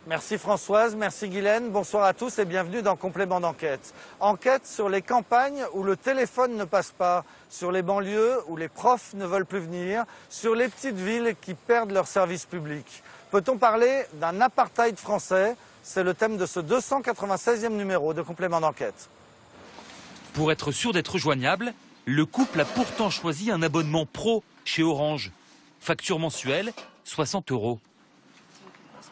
Merci Françoise, merci Guylaine, bonsoir à tous et bienvenue dans Complément d'enquête. Enquête sur les campagnes où le téléphone ne passe pas, sur les banlieues où les profs ne veulent plus venir, sur les petites villes qui perdent leurs services publics. Peut-on parler d'un apartheid français? C'est le thème de ce 296e numéro de Complément d'enquête. Pour être sûr d'être joignable, le couple a pourtant choisi un abonnement pro chez Orange. Facture mensuelle, 60 €.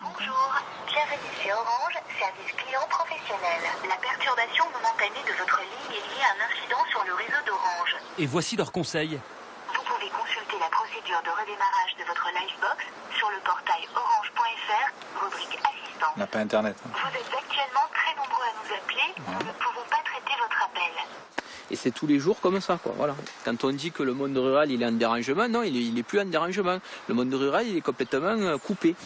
Bonjour, bienvenue chez Orange, service client professionnel. La perturbation momentanée de votre ligne est liée à un incident sur le réseau d'Orange. Et voici leurs conseils. Vous pouvez consulter la procédure de redémarrage de votre Livebox sur le portail orange.fr, rubrique assistant. On n'a pas internet. Vous êtes actuellement très nombreux à nous appeler, nous ne pouvons pas traiter votre appel. Et c'est tous les jours comme ça, quoi. Voilà. Quand on dit que le monde rural il est en dérangement, non, il est plus en dérangement. Le monde rural il est complètement coupé.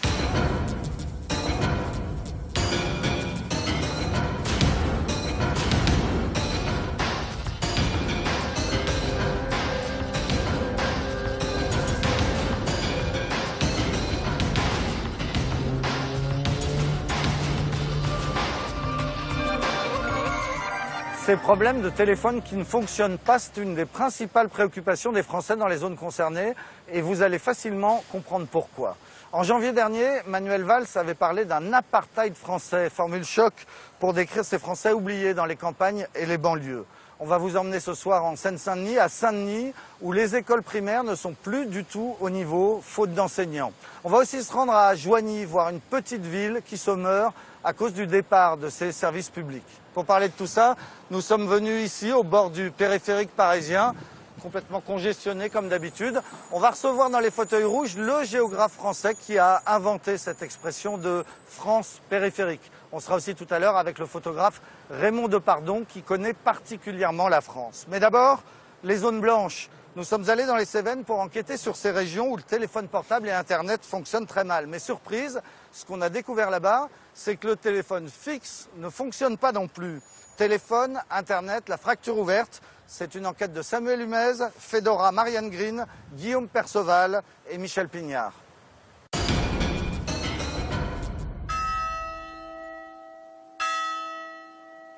Ces problèmes de téléphone qui ne fonctionnent pas, c'est une des principales préoccupations des Français dans les zones concernées et vous allez facilement comprendre pourquoi. En janvier dernier, Manuel Valls avait parlé d'un apartheid français, formule choc pour décrire ces Français oubliés dans les campagnes et les banlieues. On va vous emmener ce soir en Seine-Saint-Denis, à Saint-Denis, où les écoles primaires ne sont plus du tout au niveau, faute d'enseignants. On va aussi se rendre à Joigny, voir une petite ville qui se meurt à cause du départ de ses services publics. Pour parler de tout ça, nous sommes venus ici, au bord du périphérique parisien, complètement congestionné comme d'habitude. On va recevoir dans les fauteuils rouges le géographe français qui a inventé cette expression de France périphérique. On sera aussi tout à l'heure avec le photographe Raymond Depardon qui connaît particulièrement la France. Mais d'abord, les zones blanches. Nous sommes allés dans les Cévennes pour enquêter sur ces régions où le téléphone portable et Internet fonctionnent très mal. Mais surprise, ce qu'on a découvert là-bas, c'est que le téléphone fixe ne fonctionne pas non plus. Téléphone, Internet, la fracture ouverte, c'est une enquête de Samuel Humez, Fedora Marianne Green, Guillaume Perceval et Michel Pignard.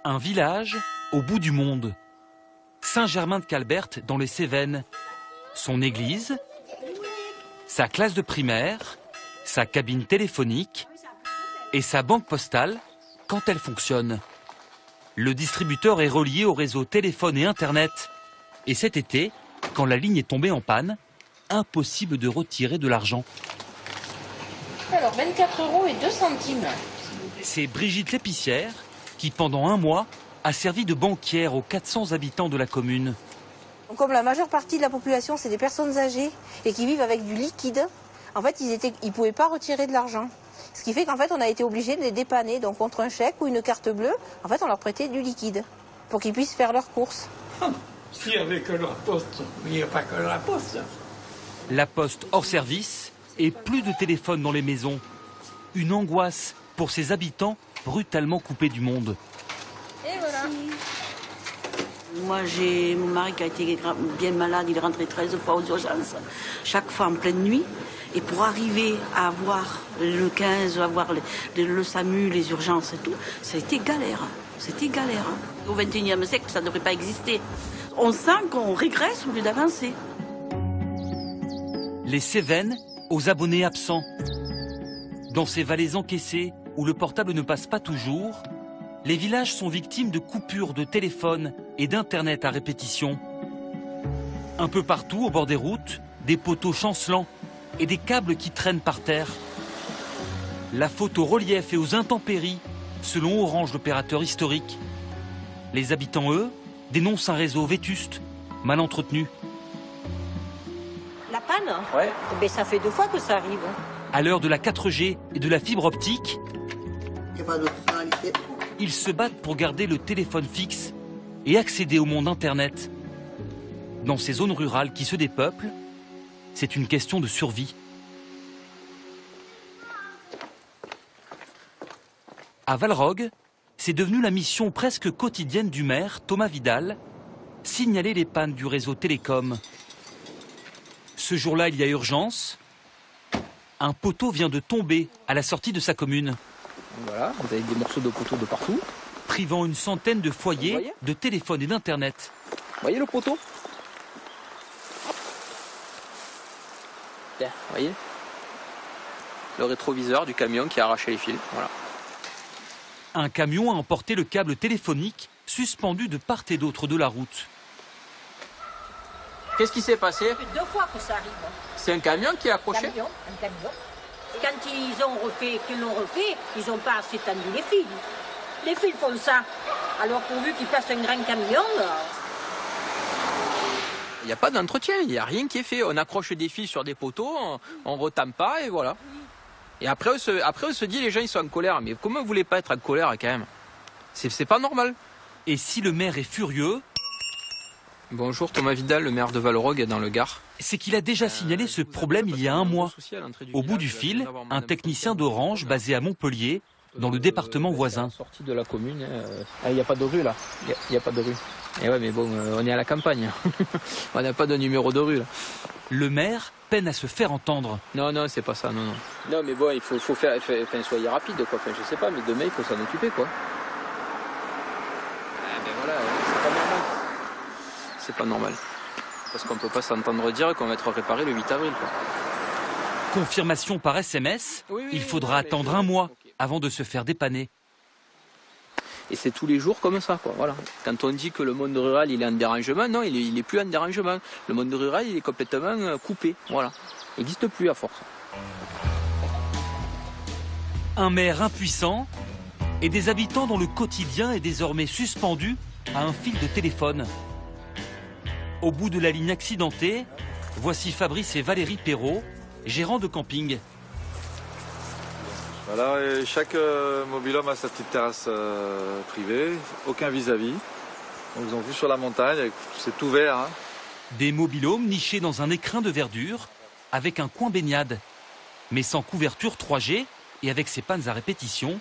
Un village au bout du monde. Saint-Germain-de-Calbert dans les Cévennes. Son église, sa classe de primaire, sa cabine téléphonique et sa banque postale quand elle fonctionne. Le distributeur est relié au réseau téléphone et Internet. Et cet été, quand la ligne est tombée en panne, impossible de retirer de l'argent. Alors 24,02 €. C'est Brigitte l'épicière qui, pendant un mois, a servi de banquière aux 400 habitants de la commune. Comme la majeure partie de la population, c'est des personnes âgées et qui vivent avec du liquide, en fait, ils ne pouvaient pas retirer de l'argent. Ce qui fait qu'en fait, on a été obligé de les dépanner. Donc, contre un chèque ou une carte bleue, en fait, on leur prêtait du liquide pour qu'ils puissent faire leurs courses. S'il n'y avait que la poste, il n'y a pas que la poste. La poste hors service et plus de téléphone dans les maisons. Une angoisse pour ces habitants brutalement coupés du monde. Et voilà. Moi, j'ai mon mari qui a été bien malade, il est rentré 13 fois aux urgences, chaque fois en pleine nuit. Et pour arriver à avoir le 15, avoir le SAMU, les urgences et tout, ça a été galère. C'était galère. Au XXIe siècle, ça ne devrait pas exister. On sent qu'on régresse au lieu d'avancer. Les Cévennes aux abonnés absents. Dans ces vallées encaissées où le portable ne passe pas toujours, les villages sont victimes de coupures de téléphone et d'Internet à répétition. Un peu partout, au bord des routes, des poteaux chancelants et des câbles qui traînent par terre. La faute au relief et aux intempéries, selon Orange, l'opérateur historique. Les habitants, eux, dénoncent un réseau vétuste, mal entretenu. La panne? Ouais. Eh bien, ça fait 2 fois que ça arrive. À l'heure de la 4G et de la fibre optique, Il n'y a pas d'autre finalité. ils se battent pour garder le téléphone fixe et accéder au monde Internet. Dans ces zones rurales qui se dépeuplent, c'est une question de survie. À Valrogge, c'est devenu la mission presque quotidienne du maire, Thomas Vidal, signaler les pannes du réseau télécom. Ce jour-là, il y a urgence. Un poteau vient de tomber à la sortie de sa commune. Voilà, vous avez des morceaux de poteaux de partout. Privant une centaine de foyers de téléphone et d'internet. Vous voyez le poteau? Bien, vous voyez? Le rétroviseur du camion qui a arraché les fils, voilà. Un camion a emporté le câble téléphonique suspendu de part et d'autre de la route. Qu'est-ce qui s'est passé? Ça fait 2 fois que ça arrive. C'est un camion qui a accroché? Un camion. Quand ils ont refait, qu'ils l'ont refait, ils n'ont pas assez tendu les fils. Les fils font ça. Alors pourvu qu'ils passent un grand camion... Il n'y a pas d'entretien, il n'y a rien qui est fait. On accroche des fils sur des poteaux, on ne retame pas et voilà. Et après on se dit, les gens ils sont en colère. Mais comment vous voulez pas être en colère quand même? C'est pas normal. Et si le maire est furieux... Bonjour, Thomas Vidal, le maire de Valorogue dans le Gard. C'est qu'il a déjà signalé ce problème il y a un mois. Au bout du fil, un technicien d'Orange basé à Montpellier, dans le département voisin. Sortie de la commune, il n'y a pas de rue là. Il n'y a pas de rue. Et ouais, mais bon, on est à la campagne. On n'a pas de numéro de rue là. Le maire peine à se faire entendre. Non, c'est pas ça, non. Non, mais bon, il faut faire, enfin, soyez rapide, quoi. Enfin, je sais pas, mais demain, il faut s'en occuper, quoi. Ben voilà, c'est pas normal. C'est pas normal. Parce qu'on peut pas s'entendre dire qu'on va être réparé le 8 avril, quoi. Confirmation par SMS, il faudra attendre un mois avant de se faire dépanner. Et c'est tous les jours comme ça, quoi. Voilà. Quand on dit que le monde rural il est en dérangement, non, il est plus en dérangement. Le monde rural il est complètement coupé. Voilà. Il n'existe plus à force. Un maire impuissant et des habitants dont le quotidien est désormais suspendu à un fil de téléphone. Au bout de la ligne accidentée, voici Fabrice et Valérie Perrault, gérants de camping. Voilà, chaque mobil-homme a sa petite terrasse privée, aucun vis-à-vis. Ils ont vu sur la montagne, c'est tout vert. Hein. Des mobil-homes nichés dans un écrin de verdure, avec un coin baignade. Mais sans couverture 3G et avec ses pannes à répétition,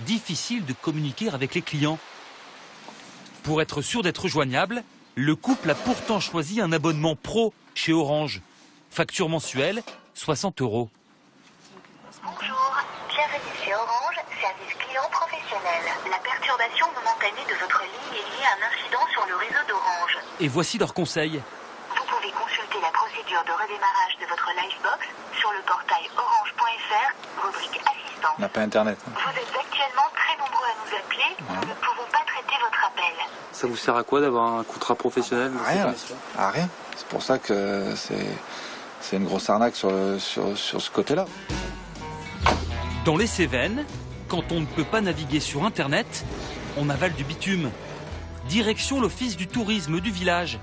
difficile de communiquer avec les clients. Pour être sûr d'être joignable, le couple a pourtant choisi un abonnement pro chez Orange. Facture mensuelle, 60 €. Bonjour, bienvenue chez Orange, service client professionnel. La perturbation momentanée de votre ligne est liée à un incident sur le réseau d'Orange. Et voici leurs conseils. Vous pouvez consulter la procédure de redémarrage de votre Livebox sur le portail orange.fr, rubrique assistant. On n'a pas internet. Hein. Vous êtes actuellement très nombreux à nous appeler, nous ne pouvons pas traiter votre appel. Ça vous sert à quoi d'avoir un contrat professionnel? Rien. À rien. C'est pour ça que c'est une grosse arnaque sur ce côté-là. Dans les Cévennes, quand on ne peut pas naviguer sur Internet, on avale du bitume. Direction l'office du tourisme du village,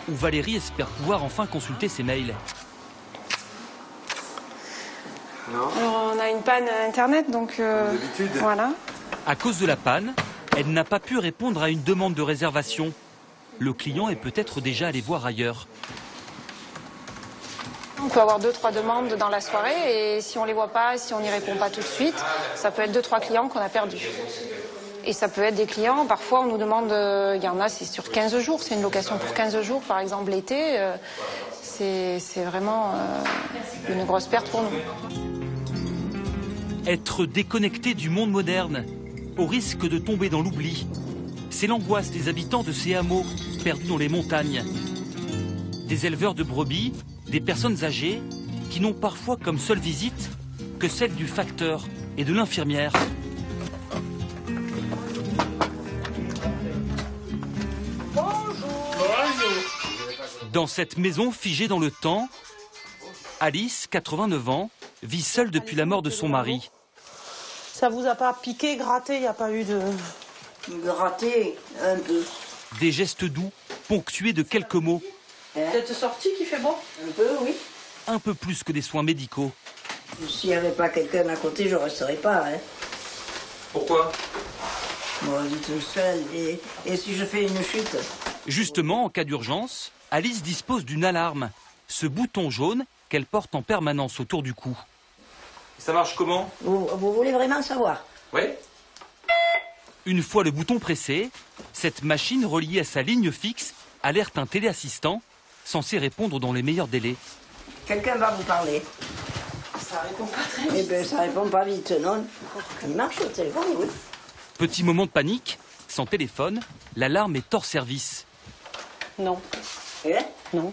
où Valérie espère pouvoir enfin consulter ses mails. Alors on a une panne Internet, donc voilà. À cause de la panne, elle n'a pas pu répondre à une demande de réservation. Le client est peut-être déjà allé voir ailleurs. On peut avoir 2-3 demandes dans la soirée et si on les voit pas, si on n'y répond pas tout de suite, ça peut être 2-3 clients qu'on a perdus. Et ça peut être des clients, parfois on nous demande, il y en a c'est sur 15 jours, c'est une location pour 15 jours par exemple l'été, c'est vraiment une grosse perte pour nous. Être déconnecté du monde moderne, au risque de tomber dans l'oubli. C'est l'angoisse des habitants de ces hameaux perdus dans les montagnes. Des éleveurs de brebis, des personnes âgées qui n'ont parfois comme seule visite que celle du facteur et de l'infirmière. Dans cette maison figée dans le temps, Alice, 89 ans, vit seule depuis la mort de son mari. Ça vous a pas piqué, gratté, il n'y a pas eu de... Gratté, un peu. Des gestes doux, ponctués de quelques mots. Vous êtes sorti qui fait bon? Un peu, oui. Un peu plus que des soins médicaux. S'il n'y avait pas quelqu'un à côté, je ne resterais pas. Hein. Pourquoi? Moi, je suis tout seul. Et si je fais une chute? Justement, en cas d'urgence, Alice dispose d'une alarme. Ce bouton jaune qu'elle porte en permanence autour du cou. Ça marche comment? Vous voulez vraiment savoir? Oui. Une fois le bouton pressé, cette machine reliée à sa ligne fixe alerte un téléassistant censé répondre dans les meilleurs délais. Quelqu'un va vous parler. Ça répond pas très vite. Eh bien, ça répond pas vite, non. Il marche le téléphone, oui. Petit moment de panique, sans téléphone, l'alarme est hors service. Non. Eh? Non.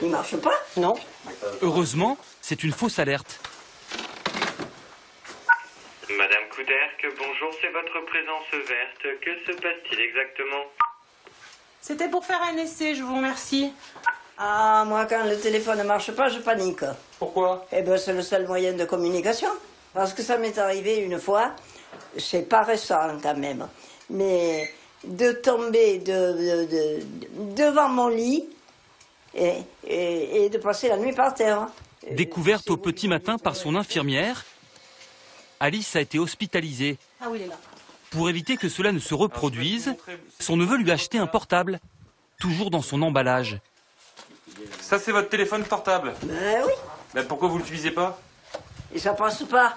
Il marche pas? Non. Heureusement, c'est une fausse alerte. Madame Couderc, bonjour, c'est votre présence verte. Que se passe-t-il exactement? C'était pour faire un essai, je vous remercie. Ah, moi, quand le téléphone ne marche pas, je panique. Pourquoi? Eh bien, c'est le seul moyen de communication. Parce que ça m'est arrivé une fois, c'est pas récent quand même, mais de tomber devant mon lit et de passer la nuit par terre. Découverte au petit matin par son infirmière, Alice a été hospitalisée. Ah oui, il est là. Pour éviter que cela ne se reproduise, son neveu lui a acheté un portable, toujours dans son emballage. Ça, c'est votre téléphone portable? Ben oui. Ben pourquoi vous l'utilisez pas? Et ça passe pas.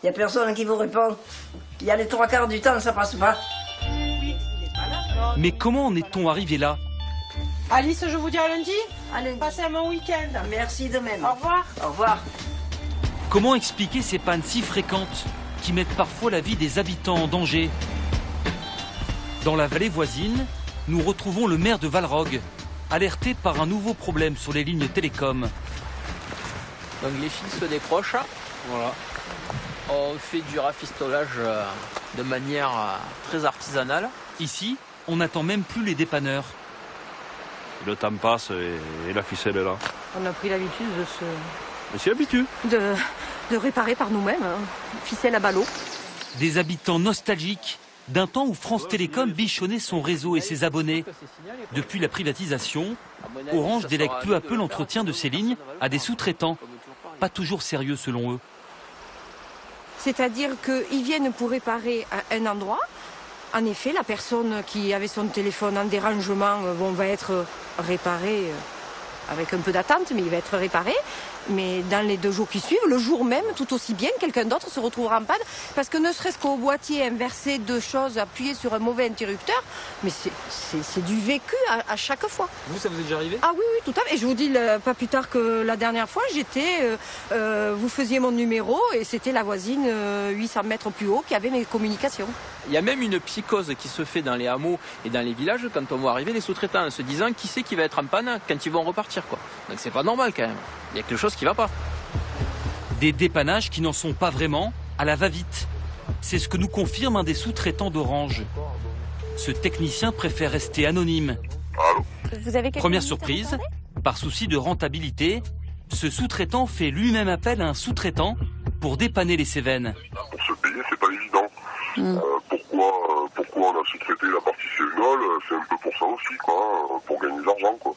Il n'y a personne qui vous répond. Il y a les 3/4 du temps, ça passe pas. Mais comment en est-on arrivé là? Alice, je vous dis à lundi. Allez. Passez un bon week-end. Merci de même. Au revoir. Au revoir. Comment expliquer ces pannes si fréquentes qui mettent parfois la vie des habitants en danger? Dans la vallée voisine, nous retrouvons le maire de Valrogue, alerté par un nouveau problème sur les lignes télécom. Donc les fils se décrochent. Voilà. On fait du rafistolage de manière très artisanale. Ici, on n'attend même plus les dépanneurs. Le temps passe et la ficelle est là. On a pris l'habitude On s'y habitue. de réparer par nous-mêmes, hein. Ficelle à ballot. Des habitants nostalgiques d'un temps où France Télécom bichonnait son réseau et ses abonnés. Depuis la privatisation, Orange délègue peu à peu l'entretien de ces lignes à des sous-traitants, pas toujours sérieux selon eux. C'est-à-dire qu'ils viennent pour réparer un endroit. En effet, la personne qui avait son téléphone en dérangement va être réparée avec un peu d'attente, mais il va être réparé. Mais dans les 2 jours qui suivent, le jour même, tout aussi bien, quelqu'un d'autre se retrouvera en panne. Parce que ne serait-ce qu'au boîtier, inverser 2 choses, appuyer sur un mauvais interrupteur, mais c'est du vécu à chaque fois. Vous, ça vous est déjà arrivé? Ah oui, oui, tout à fait. Et je vous dis, pas plus tard que la dernière fois, vous faisiez mon numéro et c'était la voisine 800 mètres plus haut qui avait mes communications. Il y a même une psychose qui se fait dans les hameaux et dans les villages quand on voit arriver les sous-traitants en se disant qui c'est qui va être en panne quand ils vont repartir, quoi. Donc c'est pas normal quand même. Il y a quelque chose qui va pas. Des dépannages qui n'en sont pas vraiment, à la va-vite. C'est ce que nous confirme un des sous-traitants d'Orange. Ce technicien préfère rester anonyme. Première surprise, par souci de rentabilité, ce sous-traitant fait lui-même appel à un sous-traitant pour dépanner les Cévennes. Pour se payer, c'est pas évident. Pourquoi on a sous-traité la partie cévenole? C'est un peu pour ça aussi, quoi, pour gagner de l'argent, quoi.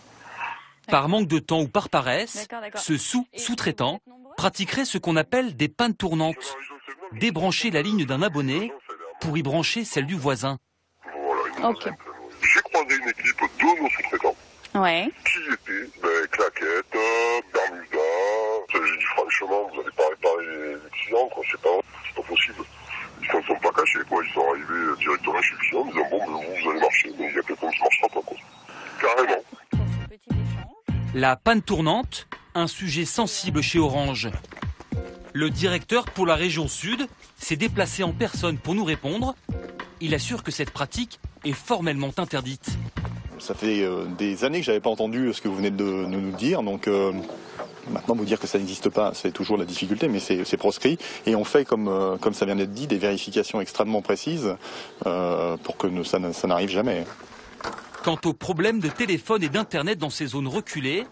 Par manque de temps ou par paresse, ce sous-traitant pratiquerait ce qu'on appelle des pannes tournantes. Débrancher la ligne d'un abonné pour y brancher celle du voisin. Voilà, j'ai croisé une équipe de nos sous-traitants qui étaient claquettes, Bermuda. J'ai dit franchement, vous n'allez pas réparer les clients, quoi, c'est pas possible. Ils ne sont pas cachés, quoi. Ils sont arrivés directement chez le client en disant bon, vous allez marcher, mais il y a quelqu'un qui ne marchera pas, quoi. Carrément. La panne tournante, un sujet sensible chez Orange. Le directeur pour la région Sud s'est déplacé en personne pour nous répondre. Il assure que cette pratique est formellement interdite. Ça fait des années que je n'avais pas entendu ce que vous venez de nous dire, donc maintenant vous dire que ça n'existe pas, c'est toujours la difficulté, mais c'est proscrit. Et on fait, comme ça vient d'être dit, des vérifications extrêmement précises pour que ça n'arrive jamais. Quant aux problèmes de téléphone et d'internet dans ces zones reculées,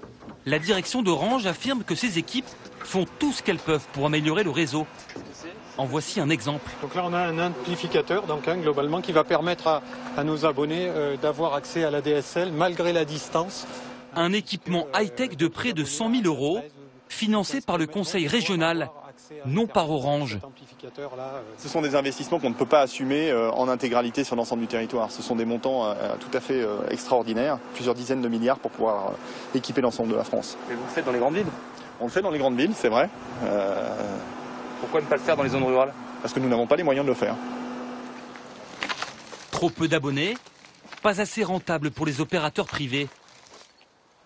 la direction d'Orange affirme que ses équipes font tout ce qu'elles peuvent pour améliorer le réseau. En voici un exemple. Donc là, on a un amplificateur, globalement, qui va permettre à nos abonnés d'avoir accès à la DSL malgré la distance. Un équipement high-tech de près de 100 000 €, financé par le conseil régional, non par Orange. Ce sont des investissements qu'on ne peut pas assumer en intégralité sur l'ensemble du territoire. Ce sont des montants tout à fait extraordinaires, plusieurs dizaines de milliards pour pouvoir équiper l'ensemble de la France. Mais vous le faites dans les grandes villes? On le fait dans les grandes villes, c'est vrai. Pourquoi ne pas le faire dans les zones rurales? Parce que nous n'avons pas les moyens de le faire. Trop peu d'abonnés, pas assez rentable pour les opérateurs privés.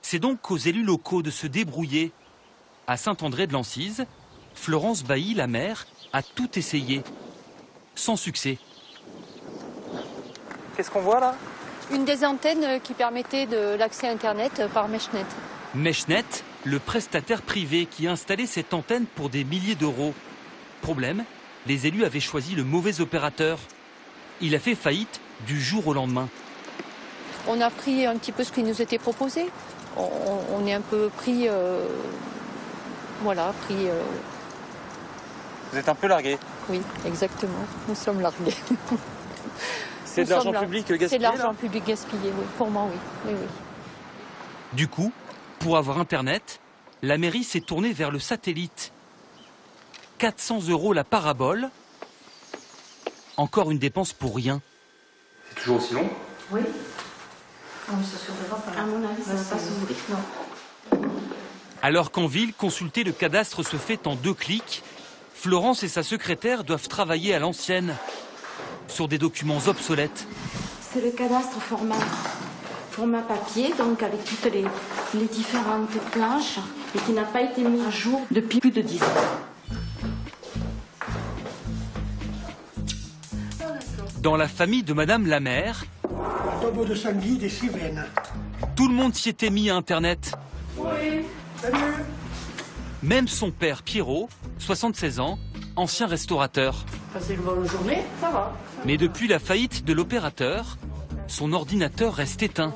C'est donc aux élus locaux de se débrouiller. À Saint-André de l'Ancise, Florence Bailly, la mère, a tout essayé, sans succès. Qu'est-ce qu'on voit là? Une des antennes qui permettait de l'accès à Internet par Meshnet. Meshnet, le prestataire privé qui a installé cette antenne pour des milliers d'euros. Problème, les élus avaient choisi le mauvais opérateur. Il a fait faillite du jour au lendemain. On a pris un petit peu ce qui nous était proposé. On est un peu pris... Vous êtes un peu largué. Oui, exactement. Nous sommes largués. C'est de l'argent public gaspillé? C'est de l'argent public gaspillé, oui. Pour moi, oui. Oui. Du coup, pour avoir Internet, la mairie s'est tournée vers le satellite. 400 € la parabole. Encore une dépense pour rien. C'est toujours aussi long? Oui. Non, ça s'ouvrira pas. À mon avis, ça ne va pas s'ouvrir. Non. Alors qu'en ville, consulter le cadastre se fait en 2 clics, Florence et sa secrétaire doivent travailler à l'ancienne, sur des documents obsolètes. C'est le cadastre format papier, donc avec toutes les différentes planches, et qui n'a pas été mis à jour depuis plus de 10 ans. Dans la famille de Madame la maire, Tombeau de sanglier des Cévennes. tout le monde s'y était mis à Internet. Oui, salut. Même son père Pierrot, 76 ans, ancien restaurateur. Passez une bonne journée, ça va. Mais depuis la faillite de l'opérateur, son ordinateur reste éteint.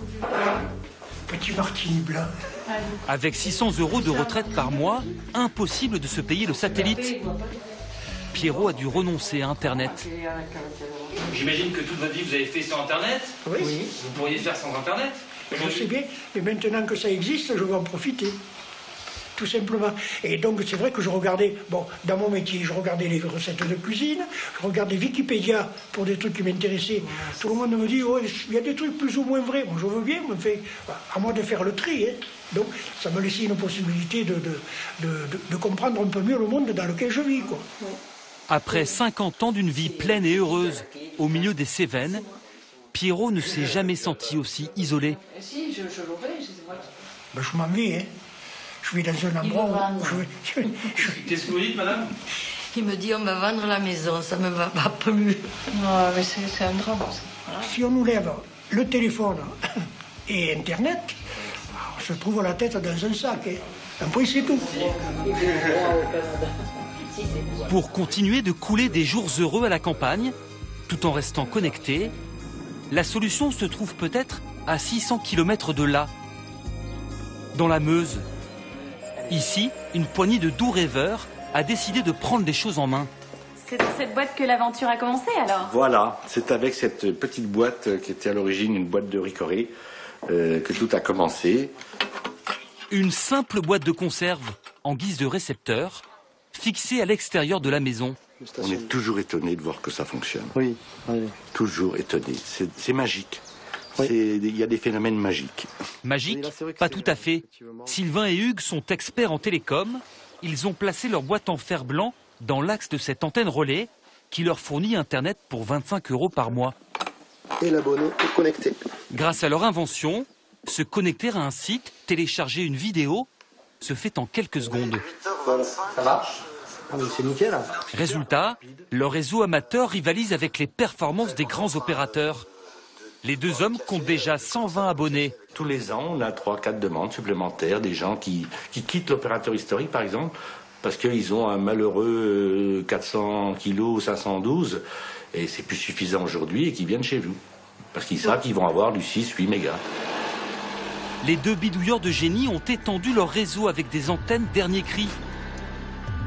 Petit martini blanc. Avec 600 € de retraite par mois, impossible de se payer le satellite. Pierrot a dû renoncer à Internet. J'imagine que toute votre vie vous avez fait sur Internet. Oui. Vous pourriez faire sans Internet. Je sais bien, mais maintenant que ça existe, je vais en profiter. Tout simplement. Et donc, c'est vrai que je regardais, bon, dans mon métier, je regardais les recettes de cuisine, je regardais Wikipédia pour des trucs qui m'intéressaient. Tout le monde me dit, oh, il y a des trucs plus ou moins vrais. Moi, je veux bien, mais à moi de faire le tri. Hein. Donc, ça me laissait une possibilité de comprendre un peu mieux le monde dans lequel je vis, quoi. Après 50 ans d'une vie pleine et heureuse, au milieu des Cévennes, Pierrot ne s'est jamais senti aussi isolé. Si, je l'aurais, je sais pas. Ben, je m'en vais, hein. Je vais dans un endroit où Qu'est-ce que vous dites, madame? Il me dit, on va vendre la maison, ça me va pas plus. Non, mais c'est un drame, ça. Voilà. Si on nous lève le téléphone et Internet, on se trouve la tête dans un sac. Hein. Après, c'est tout. Pour continuer de couler des jours heureux à la campagne, tout en restant connecté, la solution se trouve peut-être à 600 km de là, dans la Meuse. Ici, une poignée de doux rêveurs a décidé de prendre les choses en main. C'est dans cette boîte que l'aventure a commencé alors? Voilà, c'est avec cette petite boîte qui était à l'origine une boîte de ricoré que tout a commencé. Une simple boîte de conserve en guise de récepteur, fixée à l'extérieur de la maison. On est toujours étonné de voir que ça fonctionne. Oui. Toujours étonné. C'est magique. Il y a des phénomènes magiques. Magique? Pas tout à fait. Sylvain et Hugues sont experts en télécom. Ils ont placé leur boîte en fer blanc dans l'axe de cette antenne relais qui leur fournit Internet pour 25 € par mois. Et l'abonné est connecté. Grâce à leur invention, se connecter à un site, télécharger une vidéo, se fait en quelques secondes. Voilà. Ça marche? Ah, mais c'est nickel. Résultat, leur réseau amateur rivalise avec les performances des grands opérateurs. Les deux hommes comptent déjà 120 abonnés. Tous les ans, on a 3-4 demandes supplémentaires, des gens qui quittent l'opérateur historique, par exemple, parce qu'ils ont un malheureux 400 kg 512, et c'est plus suffisant aujourd'hui, et qui viennent chez vous. Parce qu'ils savent qu'ils vont avoir du 6-8 mégas. Les deux bidouilleurs de génie ont étendu leur réseau avec des antennes dernier cri.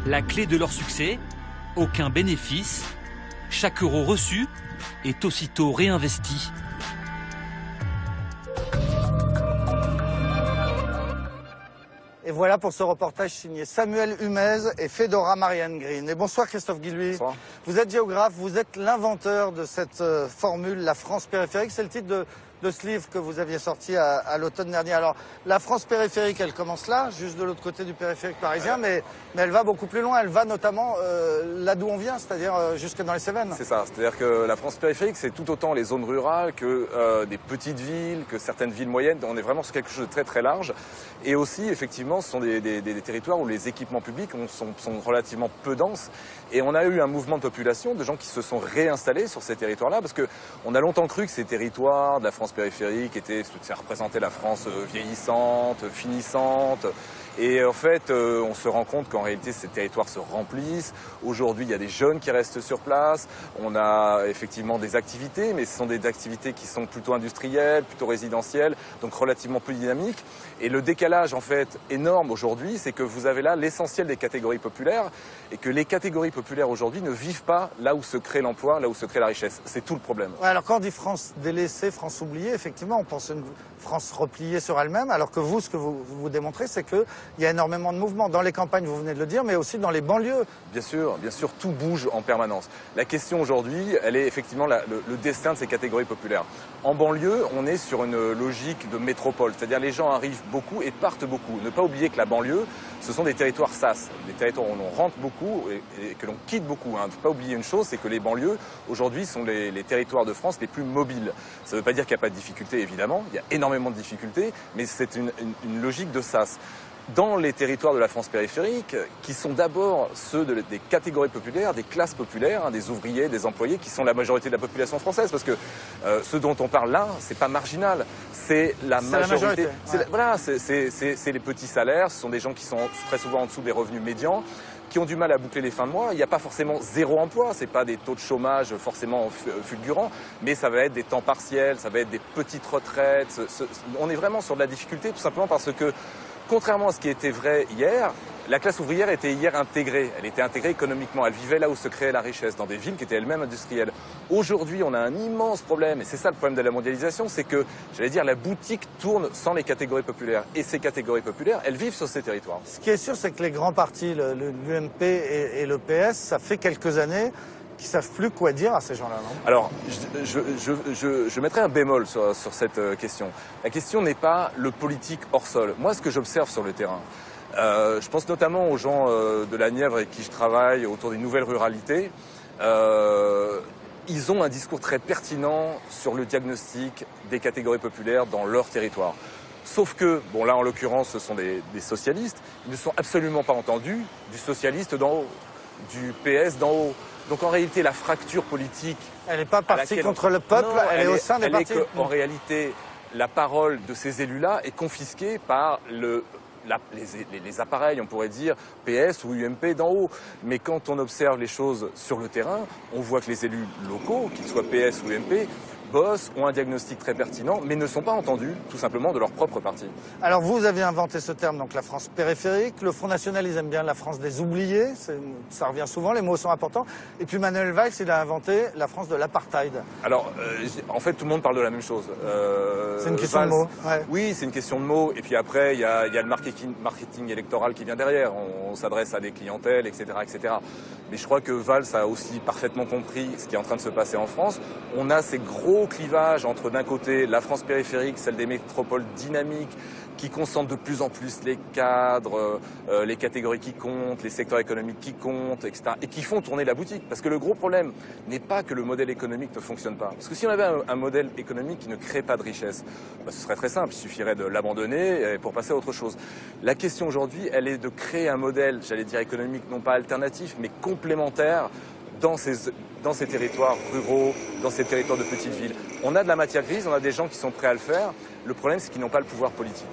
La clé de leur succès, aucun bénéfice, chaque euro reçu est aussitôt réinvesti. Et voilà pour ce reportage signé Samuel Humez et Fedora Marianne Green. Et bonsoir Christophe Guilluy. Bonsoir. Vous êtes géographe, vous êtes l'inventeur de cette formule, la France périphérique. C'est le titre de ce livre que vous aviez sorti à l'automne dernier. Alors, la France périphérique, elle commence là, juste de l'autre côté du périphérique parisien, mais elle va beaucoup plus loin. Elle va notamment là d'où on vient, c'est-à-dire jusque dans les Cévennes. C'est ça, c'est-à-dire que la France périphérique, c'est tout autant les zones rurales que des petites villes, que certaines villes moyennes. On est vraiment sur quelque chose de très très large. Et aussi, effectivement, ce sont des territoires où les équipements publics sont relativement peu denses. Et on a eu un mouvement de population, de gens qui se sont réinstallés sur ces territoires-là, parce qu'on a longtemps cru que ces territoires de la France périphérique ça représentait la France vieillissante, finissante. Et en fait, on se rend compte qu'en réalité, ces territoires se remplissent. Aujourd'hui, il y a des jeunes qui restent sur place. On a effectivement des activités, mais ce sont des activités qui sont plutôt industrielles, plutôt résidentielles, donc relativement peu dynamiques. Et le décalage, en fait, énorme aujourd'hui, c'est que vous avez là l'essentiel des catégories populaires et que les catégories populaires aujourd'hui ne vivent pas là où se crée l'emploi, là où se crée la richesse. C'est tout le problème. Ouais, alors quand on dit France délaissée, France oubliée, effectivement, on pense à une France repliée sur elle-même, alors que vous, ce que vous démontrez, c'est qu'il y a énormément de mouvements dans les campagnes, vous venez de le dire, mais aussi dans les banlieues. Bien sûr, tout bouge en permanence. La question aujourd'hui, elle est effectivement le destin de ces catégories populaires. En banlieue, on est sur une logique de métropole, c'est-à-dire les gens arrivent beaucoup et partent beaucoup. Ne pas oublier que la banlieue, ce sont des territoires sas, des territoires où on rentre beaucoup et que l'on quitte beaucoup. Il ne faut pas oublier une chose, c'est que les banlieues, aujourd'hui, sont les territoires de France les plus mobiles. Ça ne veut pas dire qu'il n'y a pas de difficultés, évidemment, il y a énormément de difficultés, mais c'est une logique de sas. Dans les territoires de la France périphérique, qui sont d'abord ceux des catégories populaires, des classes populaires, des ouvriers, des employés, qui sont la majorité de la population française, parce que ce dont on parle là, c'est pas marginal, c'est la majorité. Voilà, c'est les petits salaires, ce sont des gens qui sont très souvent en dessous des revenus médians, qui ont du mal à boucler les fins de mois. Il n'y a pas forcément zéro emploi, c'est pas des taux de chômage forcément fulgurants, mais ça va être des temps partiels, ça va être des petites retraites. On est vraiment sur de la difficulté, tout simplement parce que, contrairement à ce qui était vrai hier, la classe ouvrière était hier intégrée. Elle était intégrée économiquement. Elle vivait là où se créait la richesse, dans des villes qui étaient elles-mêmes industrielles. Aujourd'hui, on a un immense problème, et c'est ça le problème de la mondialisation, c'est que, j'allais dire, la boutique tourne sans les catégories populaires. Et ces catégories populaires, elles vivent sur ces territoires. Ce qui est sûr, c'est que les grands partis, l'UMP et le PS, ça fait quelques années qui savent plus quoi dire à ces gens-là, non? Alors, je mettrai un bémol sur cette question. La question n'est pas le politique hors sol. Moi, ce que j'observe sur le terrain, je pense notamment aux gens de la Nièvre avec qui je travaille autour des nouvelles ruralités. Ils ont un discours très pertinent sur le diagnostic des catégories populaires dans leur territoire. Sauf que, bon là en l'occurrence ce sont des socialistes, ils ne sont absolument pas entendus du socialiste d'en haut, du PS d'en haut. Donc en réalité, la fracture politique... Elle n'est pas partie contre le peuple, non, elle est au sein des partis. En réalité, la parole de ces élus-là est confisquée par les appareils, on pourrait dire, PS ou UMP d'en haut. Mais quand on observe les choses sur le terrain, on voit que les élus locaux, qu'ils soient PS ou UMP, bossent, ont un diagnostic très pertinent, mais ne sont pas entendus, tout simplement, de leur propre parti. Alors vous avez inventé ce terme, donc la France périphérique. Le Front National, ils aiment bien la France des oubliés. Ça revient souvent, les mots sont importants. Et puis Manuel Valls, il a inventé la France de l'apartheid. Alors, en fait, tout le monde parle de la même chose. C'est une question de mots. Ouais. Oui, c'est une question de mots. Et puis après, il y a le marketing électoral qui vient derrière. On s'adresse à des clientèles, etc., etc. Mais je crois que Valls a aussi parfaitement compris ce qui est en train de se passer en France. On a ces gros clivage entre d'un côté la France périphérique, celle des métropoles dynamiques qui concentrent de plus en plus les cadres, les catégories qui comptent, les secteurs économiques qui comptent, etc. et qui font tourner la boutique. Parce que le gros problème n'est pas que le modèle économique ne fonctionne pas. Parce que si on avait un modèle économique qui ne crée pas de richesse, ce serait très simple, il suffirait de l'abandonner pour passer à autre chose. La question aujourd'hui, elle est de créer un modèle, j'allais dire économique, non pas alternatif, mais complémentaire dans ces territoires ruraux, dans ces territoires de petites villes. On a de la matière grise, on a des gens qui sont prêts à le faire. Le problème, c'est qu'ils n'ont pas le pouvoir politique.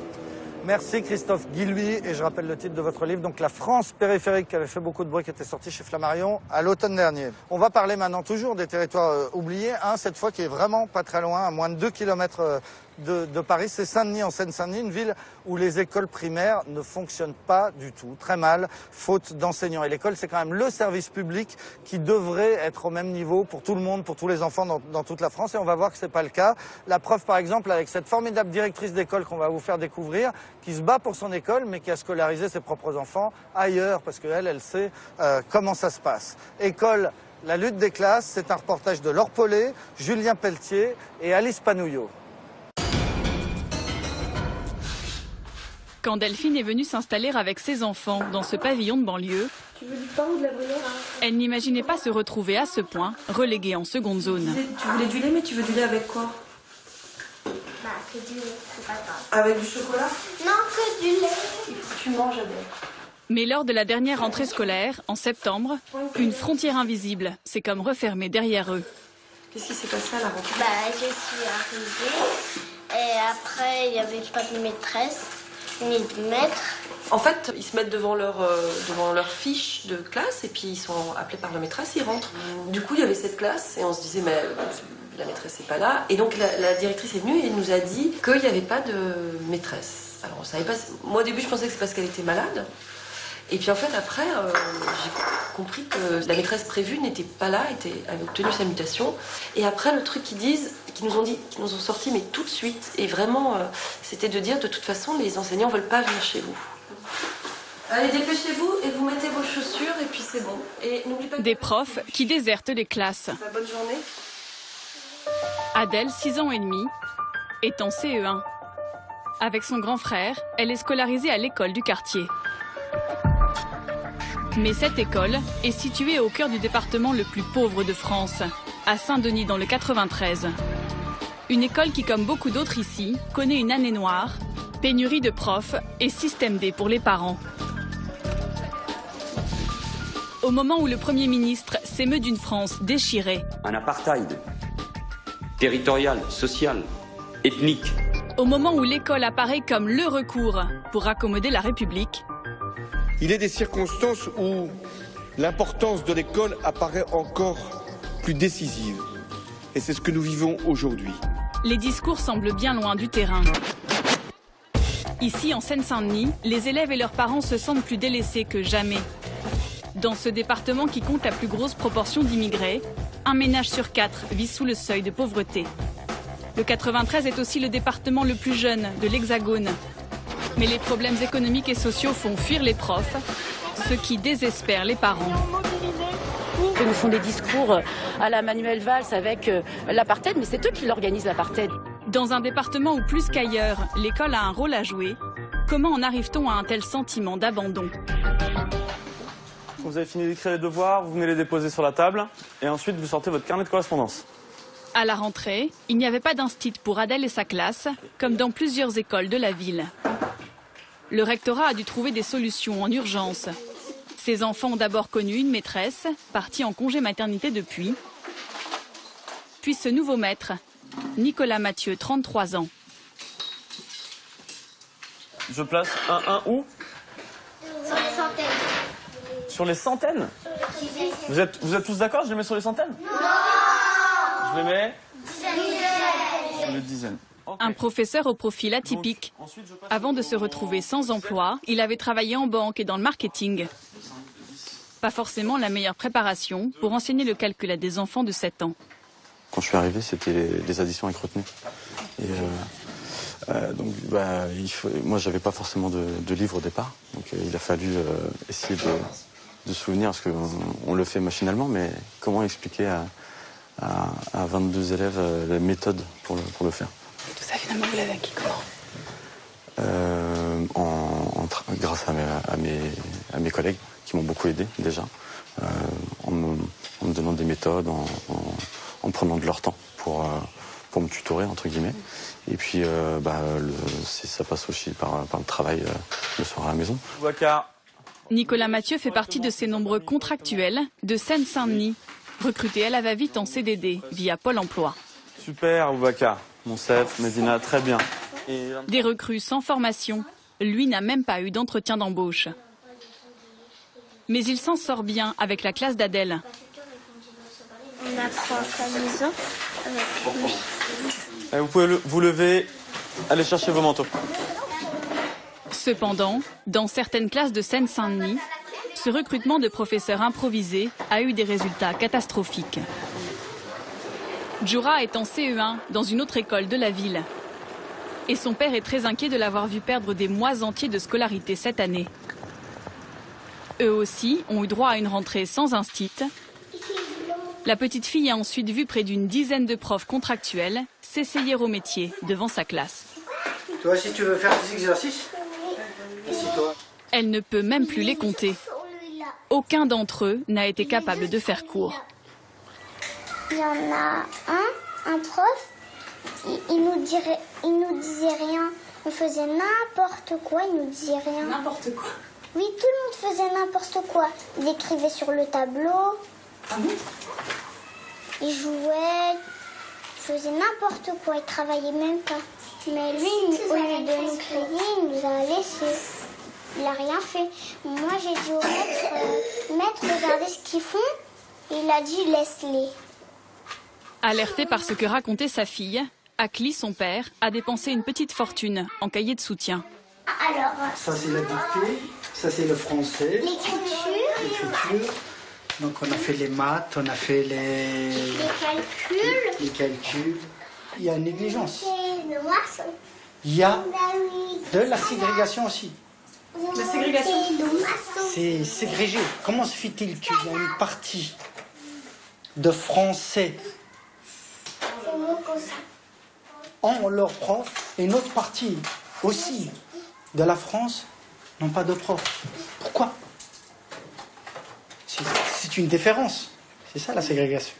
Merci Christophe Guilluy, et je rappelle le titre de votre livre, donc La France périphérique, qui avait fait beaucoup de bruit, qui était sorti chez Flammarion à l'automne dernier. On va parler maintenant toujours des territoires oubliés, cette fois qui est vraiment pas très loin, à moins de 2 km de Paris, c'est Saint-Denis en Seine-Saint-Denis, une ville où les écoles primaires ne fonctionnent pas du tout, très mal, faute d'enseignants. Et l'école, c'est quand même le service public qui devrait être au même niveau pour tout le monde, pour tous les enfants dans toute la France, et on va voir que c'est pas le cas. La preuve, par exemple, avec cette formidable directrice d'école qu'on va vous faire découvrir, qui se bat pour son école, mais qui a scolarisé ses propres enfants ailleurs, parce qu'elle sait comment ça se passe. École, la lutte des classes, c'est un reportage de Laure Paulet, Julien Pelletier et Alice Panouillot. Quand Delphine est venue s'installer avec ses enfants dans ce pavillon de banlieue, Tu veux du pain ou de la bruyère? elle n'imaginait pas se retrouver à ce point, reléguée en seconde zone. Tu voulais du lait, mais tu veux du lait avec quoi? Bah, que du lait, c'est pas grave. Avec du chocolat? Non, que du lait. Il faut que tu manges, Adèle. Mais lors de la dernière rentrée scolaire, en septembre, une frontière invisible s'est comme refermée derrière eux. Qu'est-ce qui s'est passé à la rentrée? Bah, je suis arrivée et après, il n'y avait pas de maîtresse ni de maître. En fait, ils se mettent devant leur fiche de classe et puis ils sont appelés par la maîtresse, ils rentrent. Du coup, il y avait cette classe et on se disait, mais la maîtresse n'est pas là. Et donc, la directrice est venue et nous a dit qu'il n'y avait pas de maîtresse. Alors, on savait pas. Moi, au début, je pensais que c'est parce qu'elle était malade. Et puis en fait, après, j'ai compris que la maîtresse prévue n'était pas là, avait obtenu sa mutation. Et après, le truc qu'ils nous ont sorti, mais tout de suite, et vraiment, c'était de dire, de toute façon, les enseignants ne veulent pas venir chez vous. Allez, dépêchez-vous et vous mettez vos chaussures et puis c'est bon. Et n'oubliez pas Des profs qui désertent les classes. Bonne journée. Adèle, 6 ans et demi, est en CE1. Avec son grand frère, elle est scolarisée à l'école du quartier. Mais cette école est située au cœur du département le plus pauvre de France, à Saint-Denis dans le 93. Une école qui, comme beaucoup d'autres ici, connaît une année noire, pénurie de profs et système D pour les parents. Au moment où le Premier ministre s'émeut d'une France déchirée. Un apartheid territorial, social, ethnique. Au moment où l'école apparaît comme le recours pour accommoder la République. Il est des circonstances où l'importance de l'école apparaît encore plus décisive. Et c'est ce que nous vivons aujourd'hui. Les discours semblent bien loin du terrain. Ici, en Seine-Saint-Denis, les élèves et leurs parents se sentent plus délaissés que jamais. Dans ce département qui compte la plus grosse proportion d'immigrés, un ménage sur 4 vit sous le seuil de pauvreté. Le 93 est aussi le département le plus jeune de l'Hexagone. Mais les problèmes économiques et sociaux font fuir les profs, ce qui désespère les parents. Ils nous font des discours à la Manuel Valls avec l'apartheid, mais c'est eux qui l'organisent, l'apartheid. Dans un département où plus qu'ailleurs, l'école a un rôle à jouer, comment en arrive-t-on à un tel sentiment d'abandon? Quand vous avez fini d'écrire les devoirs, vous venez les déposer sur la table et ensuite vous sortez votre carnet de correspondance. À la rentrée, il n'y avait pas d'instit pour Adèle et sa classe, comme dans plusieurs écoles de la ville. Le rectorat a dû trouver des solutions en urgence. Ses enfants ont d'abord connu une maîtresse, partie en congé maternité depuis. Puis ce nouveau maître, Nicolas Mathieu, 33 ans. Je place un 1 où? Sur les centaines. Sur les centaines? Vous êtes tous d'accord? Je les mets sur les centaines? Non. Je les mets Dizaines. sur les dizaines. Un professeur au profil atypique. Avant de se retrouver sans emploi, il avait travaillé en banque et dans le marketing. Pas forcément la meilleure préparation pour enseigner le calcul à des enfants de 7 ans. Quand je suis arrivé, c'était les additions avec retenue. Et donc, moi, j'avais pas forcément de livre au départ. Donc, il a fallu essayer de se souvenir, parce qu'on le fait machinalement, mais comment expliquer à 22 élèves la méthode pour le faire. Tout ça, finalement, vous l'avez acquis comment? Grâce à mes collègues qui m'ont beaucoup aidé déjà, en me donnant des méthodes, en prenant de leur temps pour me tutorer, entre guillemets. Et puis, ça passe aussi par le travail le soir à la maison. Nicolas Mathieu fait partie de ces nombreux contractuels de Seine-Saint-Denis, recrutés à la va-vite en CDD via Pôle emploi. Super, Boubacar. Monsef, Medina, très bien. Des recrues sans formation. Lui n'a même pas eu d'entretien d'embauche. Mais il s'en sort bien avec la classe d'Adèle. On apprend à s'amuser avec lui. Vous pouvez vous lever, aller chercher vos manteaux. Cependant, dans certaines classes de Seine-Saint-Denis, ce recrutement de professeurs improvisés a eu des résultats catastrophiques. Djoura est en CE1 dans une autre école de la ville. Et son père est très inquiet de l'avoir vu perdre des mois entiers de scolarité cette année. Eux aussi ont eu droit à une rentrée sans instit. La petite fille a ensuite vu près d'une dizaine de profs contractuels s'essayer au métier devant sa classe. Toi, si tu veux faire des exercices, Elle ne peut même plus les compter. Aucun d'entre eux n'a été capable de faire cours. Il y en a un prof, il nous disait rien. On faisait n'importe quoi, il nous disait rien. N'importe quoi? Oui, tout le monde faisait n'importe quoi. Il écrivait sur le tableau. Ah bon? Il jouait, il faisait n'importe quoi, il travaillait même pas. Mais lui, au lieu de nous crier, il nous a laissés. Il n'a rien fait. Moi, j'ai dit au maître, regardez ce qu'ils font. Il a dit, laisse-les. Alerté par ce que racontait sa fille, Akli, son père, a dépensé une petite fortune en cahier de soutien. Alors, ça c'est la dictée, ça c'est le français. L'écriture. Donc on a fait les maths, on a fait les calculs. Il y a une négligence. Il y a de la ségrégation aussi. La ségrégation? C'est ségrégé. Comment se fait-il qu'il y a une partie de français ont leur prof et une autre partie aussi de la France n'ont pas de prof? Pourquoi? C'est une différence. C'est ça la ségrégation.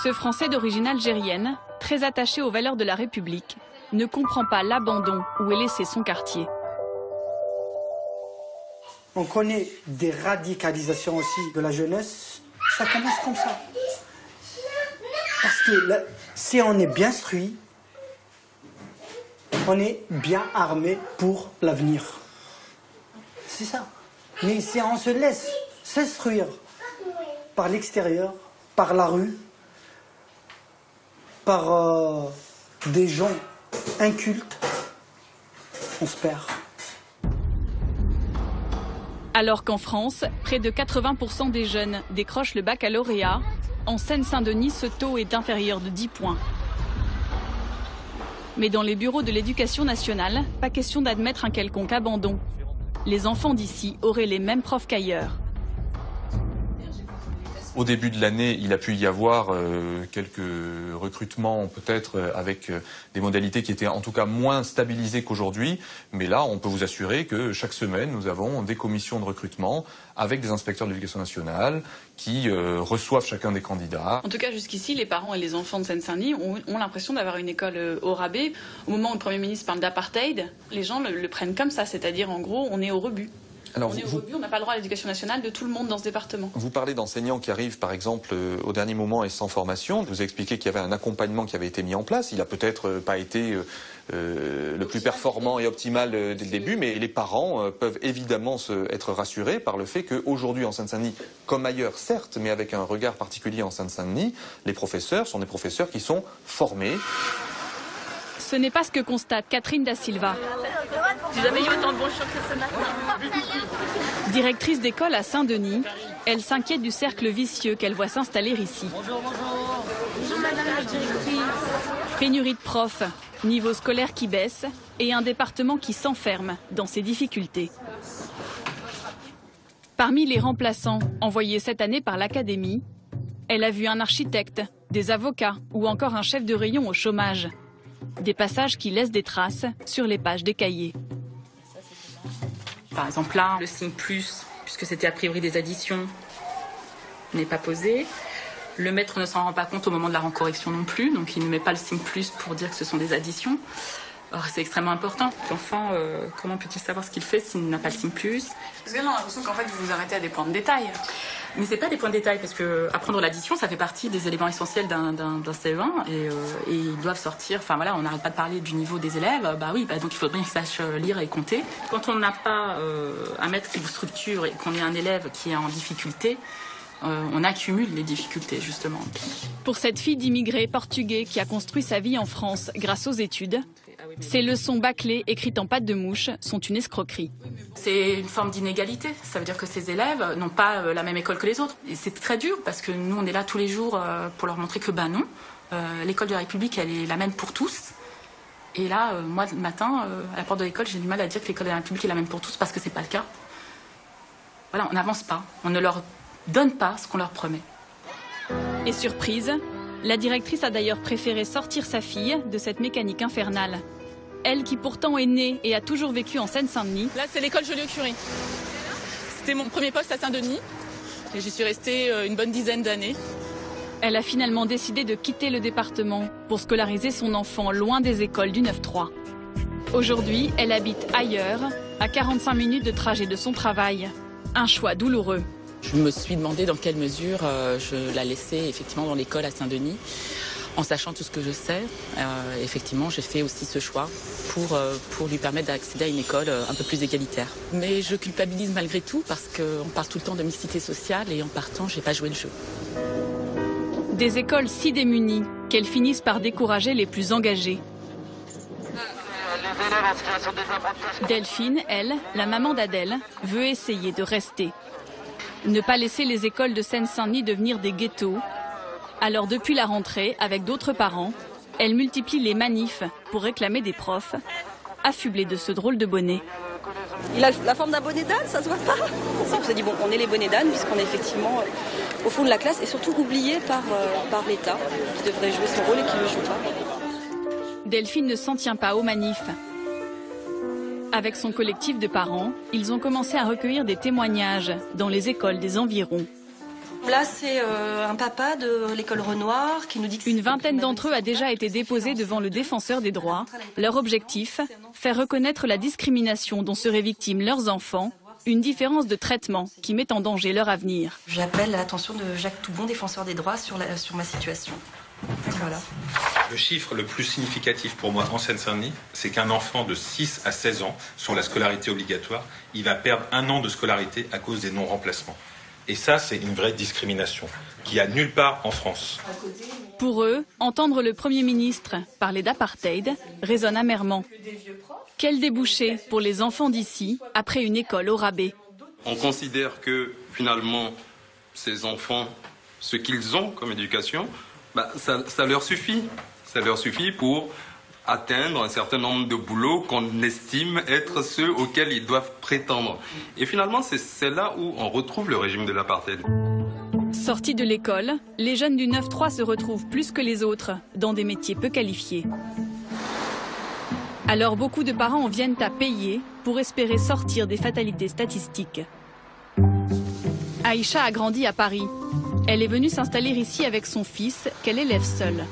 Ce Français d'origine algérienne, très attaché aux valeurs de la République, ne comprend pas l'abandon où est laissé son quartier. On connaît des radicalisations aussi de la jeunesse. Ça commence comme ça. Parce que là, si on est bien instruit, on est bien armé pour l'avenir. C'est ça. Mais si on se laisse s'instruire par l'extérieur, par la rue, par des gens incultes, on se perd. Alors qu'en France, près de 80% des jeunes décrochent le baccalauréat, en Seine-Saint-Denis, ce taux est inférieur de 10 points. Mais dans les bureaux de l'éducation nationale, pas question d'admettre un quelconque abandon. Les enfants d'ici auraient les mêmes profs qu'ailleurs. Au début de l'année, il a pu y avoir quelques recrutements, peut-être avec des modalités qui étaient en tout cas moins stabilisées qu'aujourd'hui. Mais là, on peut vous assurer que chaque semaine, nous avons des commissions de recrutement avec des inspecteurs de l'éducation nationale qui reçoivent chacun des candidats. En tout cas, jusqu'ici, les parents et les enfants de Seine-Saint-Denis ont l'impression d'avoir une école au rabais. Au moment où le Premier ministre parle d'apartheid, les gens le prennent comme ça, c'est-à-dire en gros, on est au rebut. Alors, on n'a pas le droit à l'éducation nationale de tout le monde dans ce département. Vous parlez d'enseignants qui arrivent, par exemple, au dernier moment et sans formation. Vous expliquez qu'il y avait un accompagnement qui avait été mis en place. Il n'a peut-être pas été le plus performant et optimal dès le début, mais les parents peuvent évidemment être rassurés par le fait qu'aujourd'hui, en Seine-Saint-Denis, comme ailleurs, certes, mais avec un regard particulier en Seine-Saint-Denis, les professeurs sont des professeurs qui sont formés. Ce n'est pas ce que constate Catherine Da Silva. J'ai jamais eu autant de bons jours que ce matin. Directrice d'école à Saint-Denis, elle s'inquiète du cercle vicieux qu'elle voit s'installer ici. Bonjour, bonjour. Bonjour madame la directrice. Pénurie de profs, niveau scolaire qui baisse et un département qui s'enferme dans ses difficultés. Parmi les remplaçants envoyés cette année par l'académie, elle a vu un architecte, des avocats ou encore un chef de rayon au chômage. Des passages qui laissent des traces sur les pages des cahiers. Par exemple là, le signe plus, puisque c'était a priori des additions, n'est pas posé. Le maître ne s'en rend pas compte au moment de la correction non plus, donc il ne met pas le signe plus pour dire que ce sont des additions. Or, c'est extrêmement important. L'enfant, comment peut-il savoir ce qu'il fait s'il n'a pas le signe plus? Parce que là, on a l'impression qu'en fait, vous vous arrêtez à des points de détail. Mais c'est pas des points de détail, parce que apprendre l'addition, ça fait partie des éléments essentiels d'un CE1, et ils doivent sortir. Enfin voilà, on n'arrête pas de parler du niveau des élèves. Donc il faut bien qu'ils sachent lire et compter. Quand on n'a pas un maître qui vous structure et qu'on est un élève qui est en difficulté, on accumule les difficultés justement. Pour cette fille d'immigrés portugais qui a construit sa vie en France grâce aux études, ces leçons bâclées écrites en pâte de mouche sont une escroquerie. C'est une forme d'inégalité. Ça veut dire que ces élèves n'ont pas la même école que les autres. Et c'est très dur parce que nous, on est là tous les jours pour leur montrer que non. L'école de la République, elle est la même pour tous. Et là, moi, le matin, à la porte de l'école, j'ai du mal à dire que l'école de la République est la même pour tous parce que c'est pas le cas. Voilà, on n'avance pas. On ne leur donne pas ce qu'on leur promet. Et surprise, la directrice a d'ailleurs préféré sortir sa fille de cette mécanique infernale. elle qui pourtant est née et a toujours vécu en Seine-Saint-Denis. Là, c'est l'école Joliot-Curie. C'était mon premier poste à Saint-Denis et j'y suis restée une bonne dizaine d'années. Elle a finalement décidé de quitter le département pour scolariser son enfant loin des écoles du 9-3. Aujourd'hui, elle habite ailleurs, à 45 minutes de trajet de son travail. Un choix douloureux. Je me suis demandé dans quelle mesure je la laissais effectivement dans l'école à Saint-Denis. En sachant tout ce que je sais, effectivement, j'ai fait aussi ce choix pour lui permettre d'accéder à une école un peu plus égalitaire. Mais je culpabilise malgré tout parce qu'on parle tout le temps de mixité sociale et en partant, j'ai pas joué le jeu. Des écoles si démunies qu'elles finissent par décourager les plus engagés. Delphine, elle, la maman d'Adèle, veut essayer de rester. Ne pas laisser les écoles de Seine-Saint-Denis devenir des ghettos. Alors depuis la rentrée, avec d'autres parents, elle multiplie les manifs pour réclamer des profs, affublés de ce drôle de bonnet. Il a la forme d'un bonnet d'âne, ça se voit pas. On s'est dit, bon, on est les bonnets d'âne puisqu'on est effectivement au fond de la classe et surtout oublié par l'État, qui devrait jouer son rôle et qui ne le joue pas. Delphine ne s'en tient pas aux manifs. Avec son collectif de parents, ils ont commencé à recueillir des témoignages dans les écoles des environs. Là, c'est un papa de l'école Renoir qui nous dit que... Une vingtaine d'entre eux a déjà été déposée devant le défenseur des droits. Leur objectif, faire reconnaître la discrimination dont seraient victimes leurs enfants, une différence de traitement qui met en danger leur avenir. J'appelle l'attention de Jacques Toubon, défenseur des droits, sur ma situation. Voilà. Le chiffre le plus significatif pour moi en Seine-Saint-Denis, c'est qu'un enfant de 6 à 16 ans, sur la scolarité obligatoire, il va perdre 1 an de scolarité à cause des non-remplacements. Et ça, c'est une vraie discrimination qu'il n'y a nulle part en France. Pour eux, entendre le Premier ministre parler d'apartheid résonne amèrement. Quel débouché pour les enfants d'ici après une école au rabais? On considère que finalement, ces enfants, ce qu'ils ont comme éducation, ça leur suffit. Ça leur suffit pour atteindre un certain nombre de boulots qu'on estime être ceux auxquels ils doivent prétendre. Et finalement, c'est là où on retrouve le régime de l'apartheid. Sortis de l'école, les jeunes du 9-3 se retrouvent plus que les autres dans des métiers peu qualifiés. Alors beaucoup de parents viennent à payer pour espérer sortir des fatalités statistiques. Aïcha a grandi à Paris. Elle est venue s'installer ici avec son fils, qu'elle élève seule.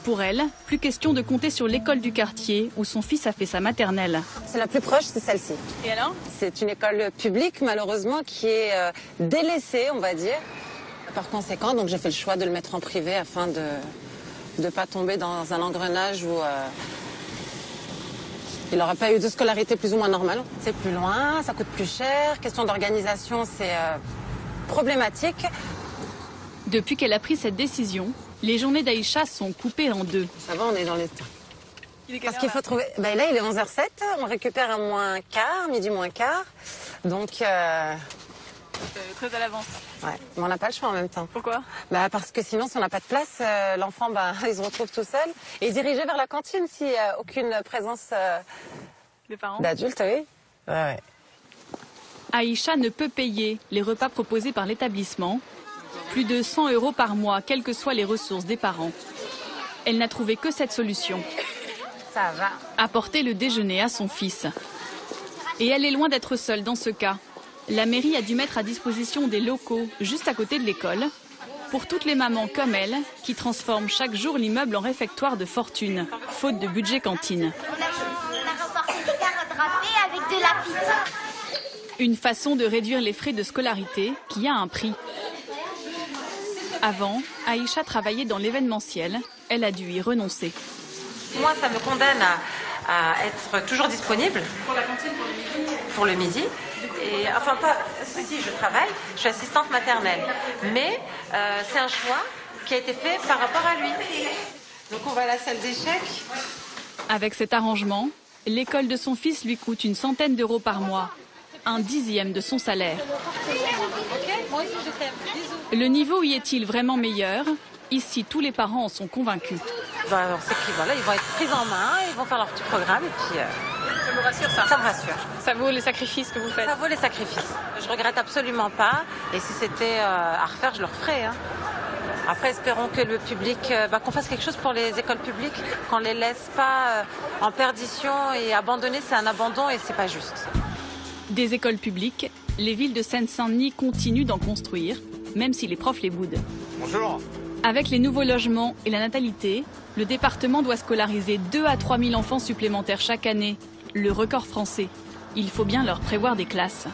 Pour elle, plus question de compter sur l'école du quartier où son fils a fait sa maternelle. C'est la plus proche, c'est celle-ci. Et alors? C'est une école publique, malheureusement, qui est délaissée, on va dire. Par conséquent, donc j'ai fait le choix de le mettre en privé afin de ne pas tomber dans un engrenage où il n'aura pas eu de scolarité plus ou moins normale. C'est plus loin, ça coûte plus cher. Question d'organisation, c'est problématique. Depuis qu'elle a pris cette décision, les journées d'Aïcha sont coupées en deux. Ça va, on est dans les temps. Parce qu'il faut trouver... là, il est 11h07, on récupère à moins quart, midi moins quart. Donc... Très à l'avance. Ouais, mais on n'a pas le choix en même temps. Pourquoi? Parce que sinon, si on n'a pas de place, l'enfant, il se retrouve tout seul. Et dirigé vers la cantine s'il n'y a aucune présence des parents d'adultes, oui. Ouais. Aïcha ne peut payer les repas proposés par l'établissement. Plus de 100 € par mois, quelles que soient les ressources des parents. Elle n'a trouvé que cette solution. Ça va. Apporter le déjeuner à son fils. Et elle est loin d'être seule dans ce cas. La mairie a dû mettre à disposition des locaux juste à côté de l'école pour toutes les mamans comme elle qui transforment chaque jour l'immeuble en réfectoire de fortune, faute de budget cantine. On a remporté des carottes râpées avec de la pizza. Une façon de réduire les frais de scolarité qui a un prix. Avant, Aïcha travaillait dans l'événementiel. Elle a dû y renoncer. Moi, ça me condamne à être toujours disponible. Pour la cantine, pour le midi. Et, enfin, pas... Si, je travaille. Je suis assistante maternelle. Mais c'est un choix qui a été fait par rapport à lui. Donc, on va à la salle d'échecs. Avec cet arrangement, l'école de son fils lui coûte une centaine d'euros par mois. 1/10 de son salaire. Le niveau y est-il vraiment meilleur? Ici, tous les parents en sont convaincus. Alors, c'est qu'ils ils vont être pris en main, ils vont faire leur petit programme et puis... Ça vous rassure, ça? Ça me rassure. Ça vaut les sacrifices que vous faites? Ça vaut les sacrifices. Je regrette absolument pas. Et si c'était à refaire, je le referais. Après, espérons que le public, qu'on fasse quelque chose pour les écoles publiques, qu'on les laisse pas en perdition et abandonner, c'est un abandon et c'est pas juste. Des écoles publiques, les villes de Seine-Saint-Denis continuent d'en construire, même si les profs les boudent. Bonjour. Avec les nouveaux logements et la natalité, le département doit scolariser 2 à 3 000 enfants supplémentaires chaque année, le record français. Il faut bien leur prévoir des classes.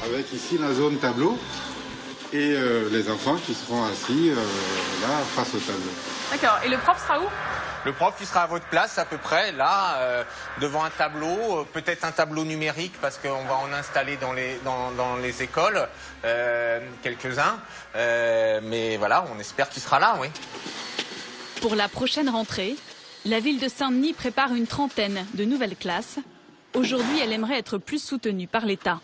Avec ici la zone tableau et les enfants qui seront assis là face au tableau. D'accord, et le prof sera où? Le prof, il sera à votre place à peu près, là, devant un tableau, peut-être un tableau numérique parce qu'on va en installer dans les écoles, quelques-uns. Mais voilà, on espère qu'il sera là, oui. Pour la prochaine rentrée, la ville de Saint-Denis prépare une trentaine de nouvelles classes. Aujourd'hui, elle aimerait être plus soutenue par l'État.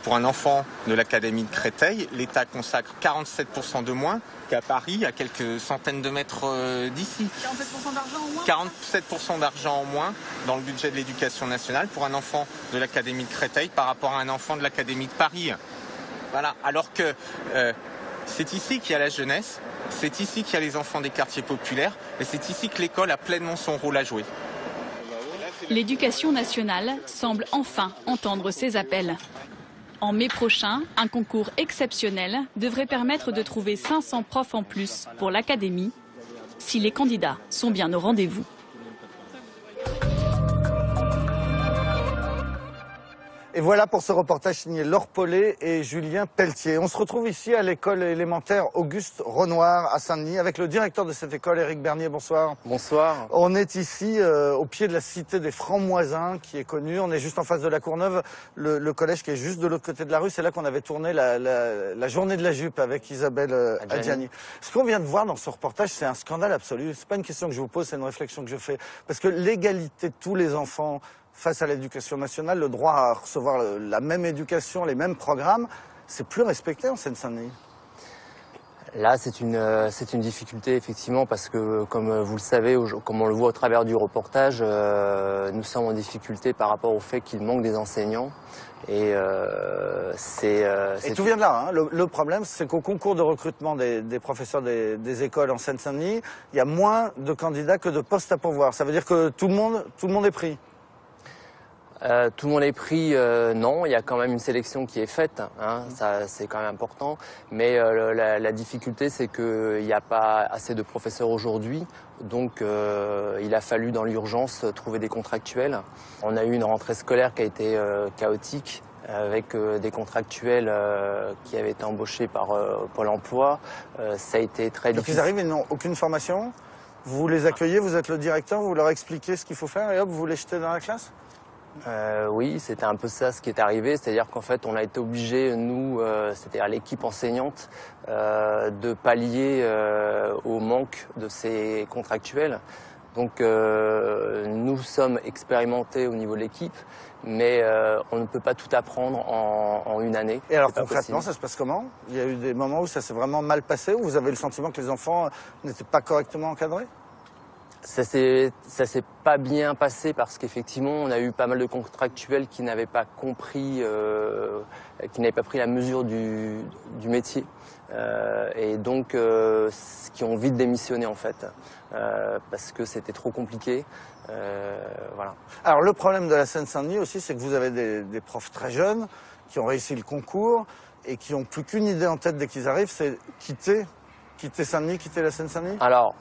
Pour un enfant de l'académie de Créteil, l'État consacre 47% de moins qu'à Paris, à quelques centaines de mètres d'ici. 47% d'argent en moins? 47% d'argent en moins dans le budget de l'éducation nationale pour un enfant de l'académie de Créteil par rapport à un enfant de l'académie de Paris. Voilà. Alors que c'est ici qu'il y a la jeunesse, c'est ici qu'il y a les enfants des quartiers populaires, et c'est ici que l'école a pleinement son rôle à jouer. L'éducation nationale semble enfin entendre ces appels. En mai prochain, un concours exceptionnel devrait permettre de trouver 500 profs en plus pour l'académie, si les candidats sont bien au rendez-vous. Et voilà pour ce reportage signé Laure Paulet et Julien Pelletier. On se retrouve ici à l'école élémentaire Auguste Renoir à Saint-Denis avec le directeur de cette école, Éric Bernier. Bonsoir. Bonsoir. On est ici au pied de la cité des Francs-Moisins qui est connue. On est juste en face de la Courneuve, le collège qui est juste de l'autre côté de la rue. C'est là qu'on avait tourné la journée de la jupe avec Isabelle Adjani. Ce qu'on vient de voir dans ce reportage, c'est un scandale absolu. C'est pas une question que je vous pose, c'est une réflexion que je fais. Parce que l'égalité de tous les enfants face à l'éducation nationale, le droit à recevoir la même éducation, les mêmes programmes, c'est plus respecté en Seine-Saint-Denis. Là, c'est une difficulté, effectivement, parce que, comme vous le savez, comme on le voit au travers du reportage, nous sommes en difficulté par rapport au fait qu'il manque des enseignants. Et tout vient de là. Hein. Le problème, c'est qu'au concours de recrutement des professeurs des écoles en Seine-Saint-Denis, il y a moins de candidats que de postes à pourvoir. Ça veut dire que tout le monde est pris. Tout le monde est pris, non, il y a quand même une sélection qui est faite, hein, ça c'est quand même important, mais la difficulté c'est qu'il n'y a pas assez de professeurs aujourd'hui, donc il a fallu dans l'urgence trouver des contractuels. On a eu une rentrée scolaire qui a été chaotique, avec des contractuels qui avaient été embauchés par Pôle emploi, ça a été très difficile. Donc ils arrivent, ils n'ont aucune formation, vous les accueillez, vous êtes le directeur, vous leur expliquez ce qu'il faut faire et hop, vous les jetez dans la classe ? Oui, c'était un peu ça ce qui est arrivé, c'est-à-dire qu'en fait on a été obligés, nous, c'est-à-dire l'équipe enseignante, de pallier au manque de ces contractuels. Donc nous sommes expérimentés au niveau de l'équipe, mais on ne peut pas tout apprendre en une année. Et alors concrètement, ça se passe comment? Il y a eu des moments où ça s'est vraiment mal passé, où vous avez le sentiment que les enfants n'étaient pas correctement encadrés? Ça s'est pas bien passé parce qu'effectivement, on a eu pas mal de contractuels qui n'avaient pas compris, qui n'avaient pas pris la mesure du métier. Et donc, qui ont vite démissionné en fait, parce que c'était trop compliqué. Voilà. Alors le problème de la Seine-Saint-Denis aussi, c'est que vous avez des profs très jeunes qui ont réussi le concours et qui n'ont plus qu'une idée en tête dès qu'ils arrivent, c'est quitter Saint-Denis, quitter la Seine-Saint-Denis. Alors,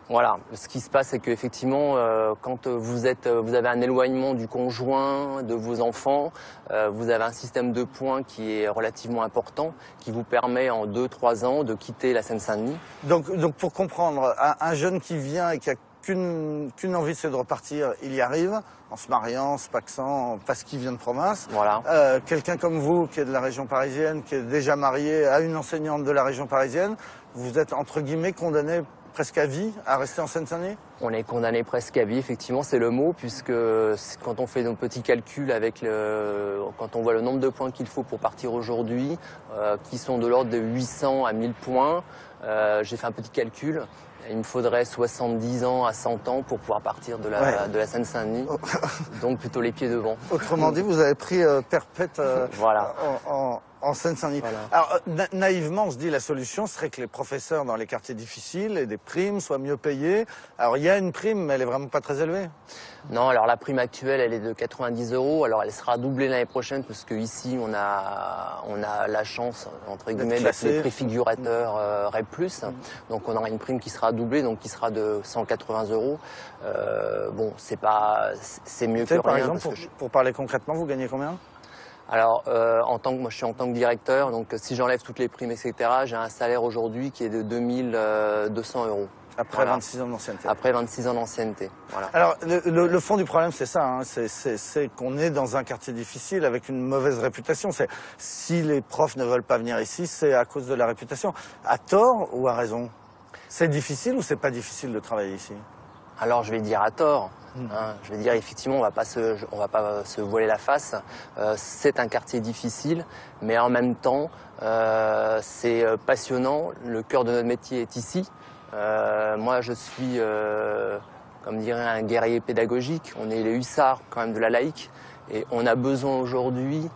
voilà, ce qui se passe, c'est qu'effectivement, quand vous avez un éloignement du conjoint, de vos enfants, vous avez un système de points qui est relativement important, qui vous permet en 2-3 ans de quitter la Seine-Saint-Denis. Donc pour comprendre, un jeune qui vient et qui a qu'une envie, c'est de repartir, il y arrive, en se mariant, en se paxant, parce qu'il vient de province. Voilà. Quelqu'un comme vous, qui est de la région parisienne, qui est déjà marié à une enseignante de la région parisienne, vous êtes entre guillemets condamné presque à vie à rester en Seine-Saint-Denis? On est condamné presque à vie, effectivement, c'est le mot, puisque quand on fait nos petits calculs quand on voit le nombre de points qu'il faut pour partir aujourd'hui, qui sont de l'ordre de 800 à 1000 points, j'ai fait un petit calcul, Il me faudrait 70 ans à 100 ans pour pouvoir partir de la Seine-Saint-Denis, donc plutôt les pieds devant. Autrement dit, vous avez pris perpète voilà. en Seine-Saint-Denis. Voilà. Alors, naïvement, on se dit la solution serait que les professeurs dans les quartiers difficiles aient des primes, soient mieux payés. Alors, il y a une prime, mais elle est vraiment pas très élevée. Non, alors la prime actuelle, elle est de 90 €. Alors, elle sera doublée l'année prochaine, parce que ici, on a la chance, entre guillemets, d'être les préfigurateurs REP+. Donc, on aura une prime qui sera doublée, donc qui sera de 180 €. Bon, c'est mieux que rien. Par exemple, pour parler concrètement, vous gagnez combien ? Alors, moi je suis en tant que directeur, donc si j'enlève toutes les primes, etc., j'ai un salaire aujourd'hui qui est de 2200 €. Après 26 ans d'ancienneté. Après 26 ans d'ancienneté, voilà. Alors, le fond du problème, c'est ça, hein, c'est qu'on est dans un quartier difficile avec une mauvaise réputation. Si les profs ne veulent pas venir ici, c'est à cause de la réputation. À tort ou à raison ? C'est difficile ou c'est pas difficile de travailler ici ? Alors, je vais dire à tort. Je vais dire effectivement, on va pas se voiler la face. C'est un quartier difficile, mais en même temps, c'est passionnant. Le cœur de notre métier est ici. Moi, je suis, comme dirait un guerrier pédagogique. On est les hussards quand même de la laïque, et on a besoin aujourd'hui,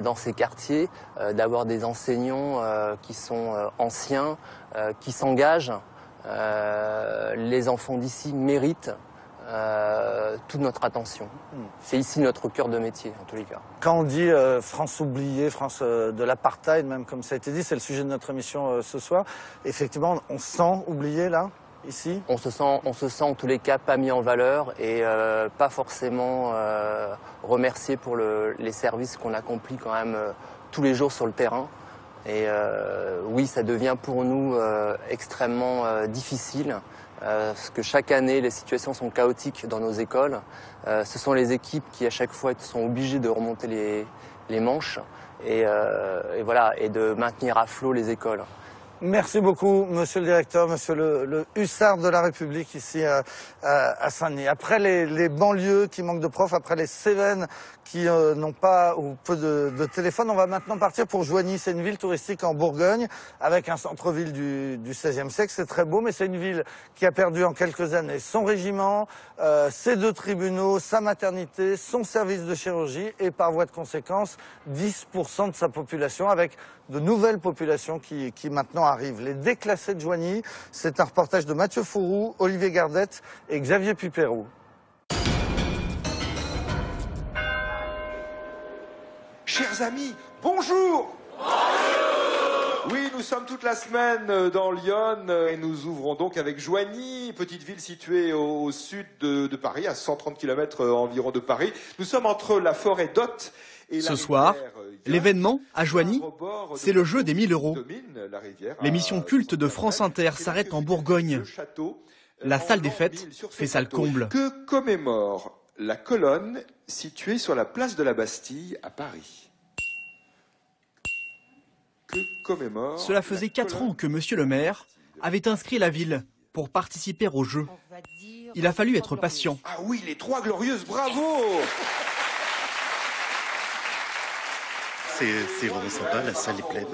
dans ces quartiers, d'avoir des enseignants qui sont anciens, qui s'engagent. Les enfants d'ici méritent toute notre attention. C'est ici notre cœur de métier, en tous les cas. Quand on dit France oubliée, France de l'apartheid, même comme ça a été dit, c'est le sujet de notre émission ce soir. Effectivement, on se sent oublié là, ici ? On se sent en tous les cas pas mis en valeur et pas forcément remercié pour les services qu'on accomplit quand même tous les jours sur le terrain. Et oui, ça devient pour nous extrêmement difficile. Parce que chaque année, les situations sont chaotiques dans nos écoles. Ce sont les équipes qui, à chaque fois, sont obligées de remonter les manches et voilà, et de maintenir à flot les écoles. Merci beaucoup, monsieur le directeur, monsieur le hussard de la République ici à Saint-Denis. Après les banlieues qui manquent de profs, après les Cévennes qui n'ont pas ou peu de téléphone, on va maintenant partir pour Joigny. C'est une ville touristique en Bourgogne avec un centre-ville du XVIe siècle. C'est très beau, mais c'est une ville qui a perdu en quelques années son régiment, ses 2 tribunaux, sa maternité, son service de chirurgie et par voie de conséquence 10% de sa population, avec de nouvelles populations qui maintenant arrivent. Les déclassés de Joigny, c'est un reportage de Mathieu Fourou, Olivier Gardette et Xavier Pupérou. Chers amis, bonjour. Oui, nous sommes toute la semaine dans l'Yonne et nous ouvrons donc avec Joigny, petite ville située au sud de Paris, à 130 km environ de Paris. Nous sommes entre la forêt d'Othe et ce soir, l'événement à Joigny, c'est le jeu des 1000 €. L'émission culte de France Inter s'arrête en Bourgogne. La salle des fêtes fait salle comble. Que commémore la colonne située sur la place de la Bastille à Paris. Cela faisait 4 ans que monsieur le maire avait inscrit la ville pour participer au jeu. Il a fallu être patient. Ah oui, les 3 glorieuses, bravo! C'est vraiment sympa, la salle est pleine.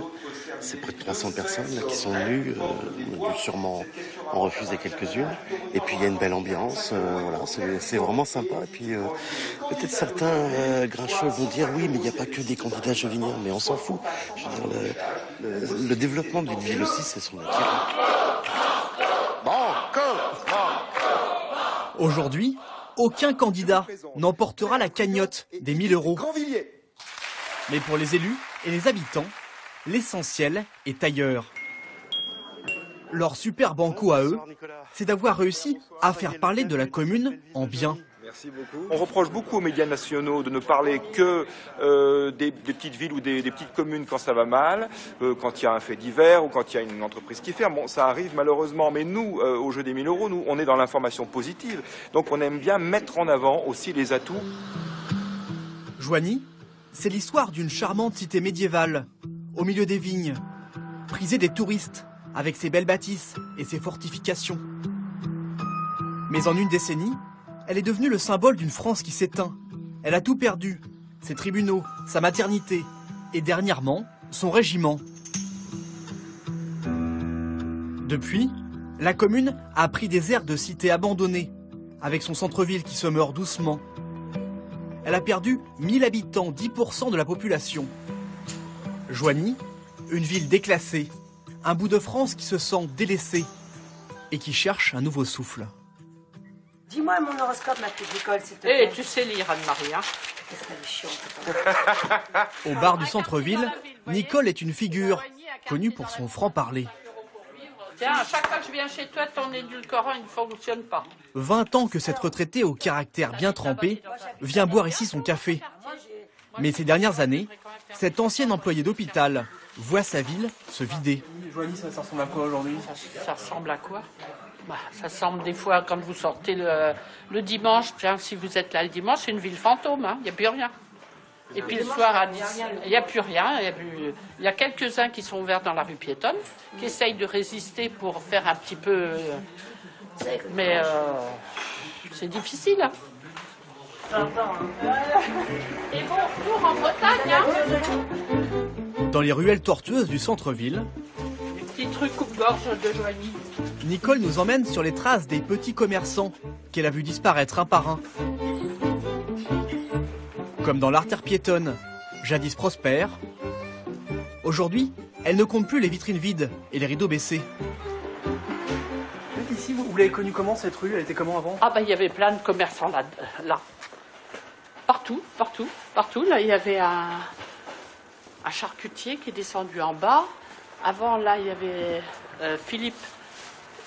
C'est près de 300 personnes là, qui sont venues. On a dû sûrement en refuser quelques-unes. Et puis il y a une belle ambiance. Voilà, c'est vraiment sympa. Et puis peut-être certains grincheux vont dire oui, mais il n'y a pas que des candidats joviniens. Mais on s'en fout. Je veux dire, le développement d'une ville aussi, c'est son métier. Aujourd'hui, aucun candidat n'emportera la cagnotte des 1000 €. Mais pour les élus et les habitants, l'essentiel est ailleurs. Leur super banco à eux, c'est d'avoir réussi à faire parler de la commune en bien. Merci beaucoup. On reproche beaucoup aux médias nationaux de ne parler que des petites villes ou des petites communes quand ça va mal, quand il y a un fait divers ou quand il y a une entreprise qui ferme. Bon, ça arrive malheureusement, mais nous, au jeu des 1000 €, nous, on est dans l'information positive. Donc on aime bien mettre en avant aussi les atouts. Joigny, c'est l'histoire d'une charmante cité médiévale, au milieu des vignes, prisée des touristes, avec ses belles bâtisses et ses fortifications. Mais en une décennie, elle est devenue le symbole d'une France qui s'éteint. Elle a tout perdu, ses tribunaux, sa maternité et dernièrement, son régiment. Depuis, La commune a pris des airs de cité abandonnée, avec son centre-ville qui se meurt doucement. Elle a perdu 1000 habitants, 10% de la population. Joigny, une ville déclassée, un bout de France qui se sent délaissé et qui cherche un nouveau souffle. Dis-moi mon horoscope, ma petite Nicole, s'il te plaît. Tu sais lire, Anne-Marie, hein? Qu'est-ce qu'elle est chiante. Au bar du centre-ville, Nicole est une figure, connue pour son franc-parler. Tiens, à chaque fois que je viens chez toi, ton édulcorant, il ne fonctionne pas. 20 ans que cette retraitée au caractère bien trempé vient boire ici son café. Mais ces dernières années, cette ancienne employée d'hôpital voit sa ville se vider. Joigny, ça ressemble à quoi aujourd'hui? Ça ressemble à quoi? Ça semble des fois, quand vous sortez le dimanche, tiens, si vous êtes là le dimanche, c'est une ville fantôme, il n'y a plus rien. Et puis le soir, à 10, il n'y a plus rien. Il y a quelques-uns qui sont ouverts dans la rue piétonne, qui essayent de résister pour faire un petit peu... mais c'est difficile. Et bon retour en Bretagne. Dans les ruelles tortueuses du centre-ville, Les petits trucs coupe-gorge de Joigny. Nicole nous emmène sur les traces des petits commerçants qu'elle a vu disparaître un par un. Comme dans l'artère piétonne, jadis prospère, aujourd'hui, elle ne compte plus les vitrines vides et les rideaux baissés. Ici, vous l'avez connue comment cette rue? Elle était comment avant? Il y avait plein de commerçants là. Partout. Là, il y avait un charcutier qui est descendu en bas. Avant, là, il y avait Philippe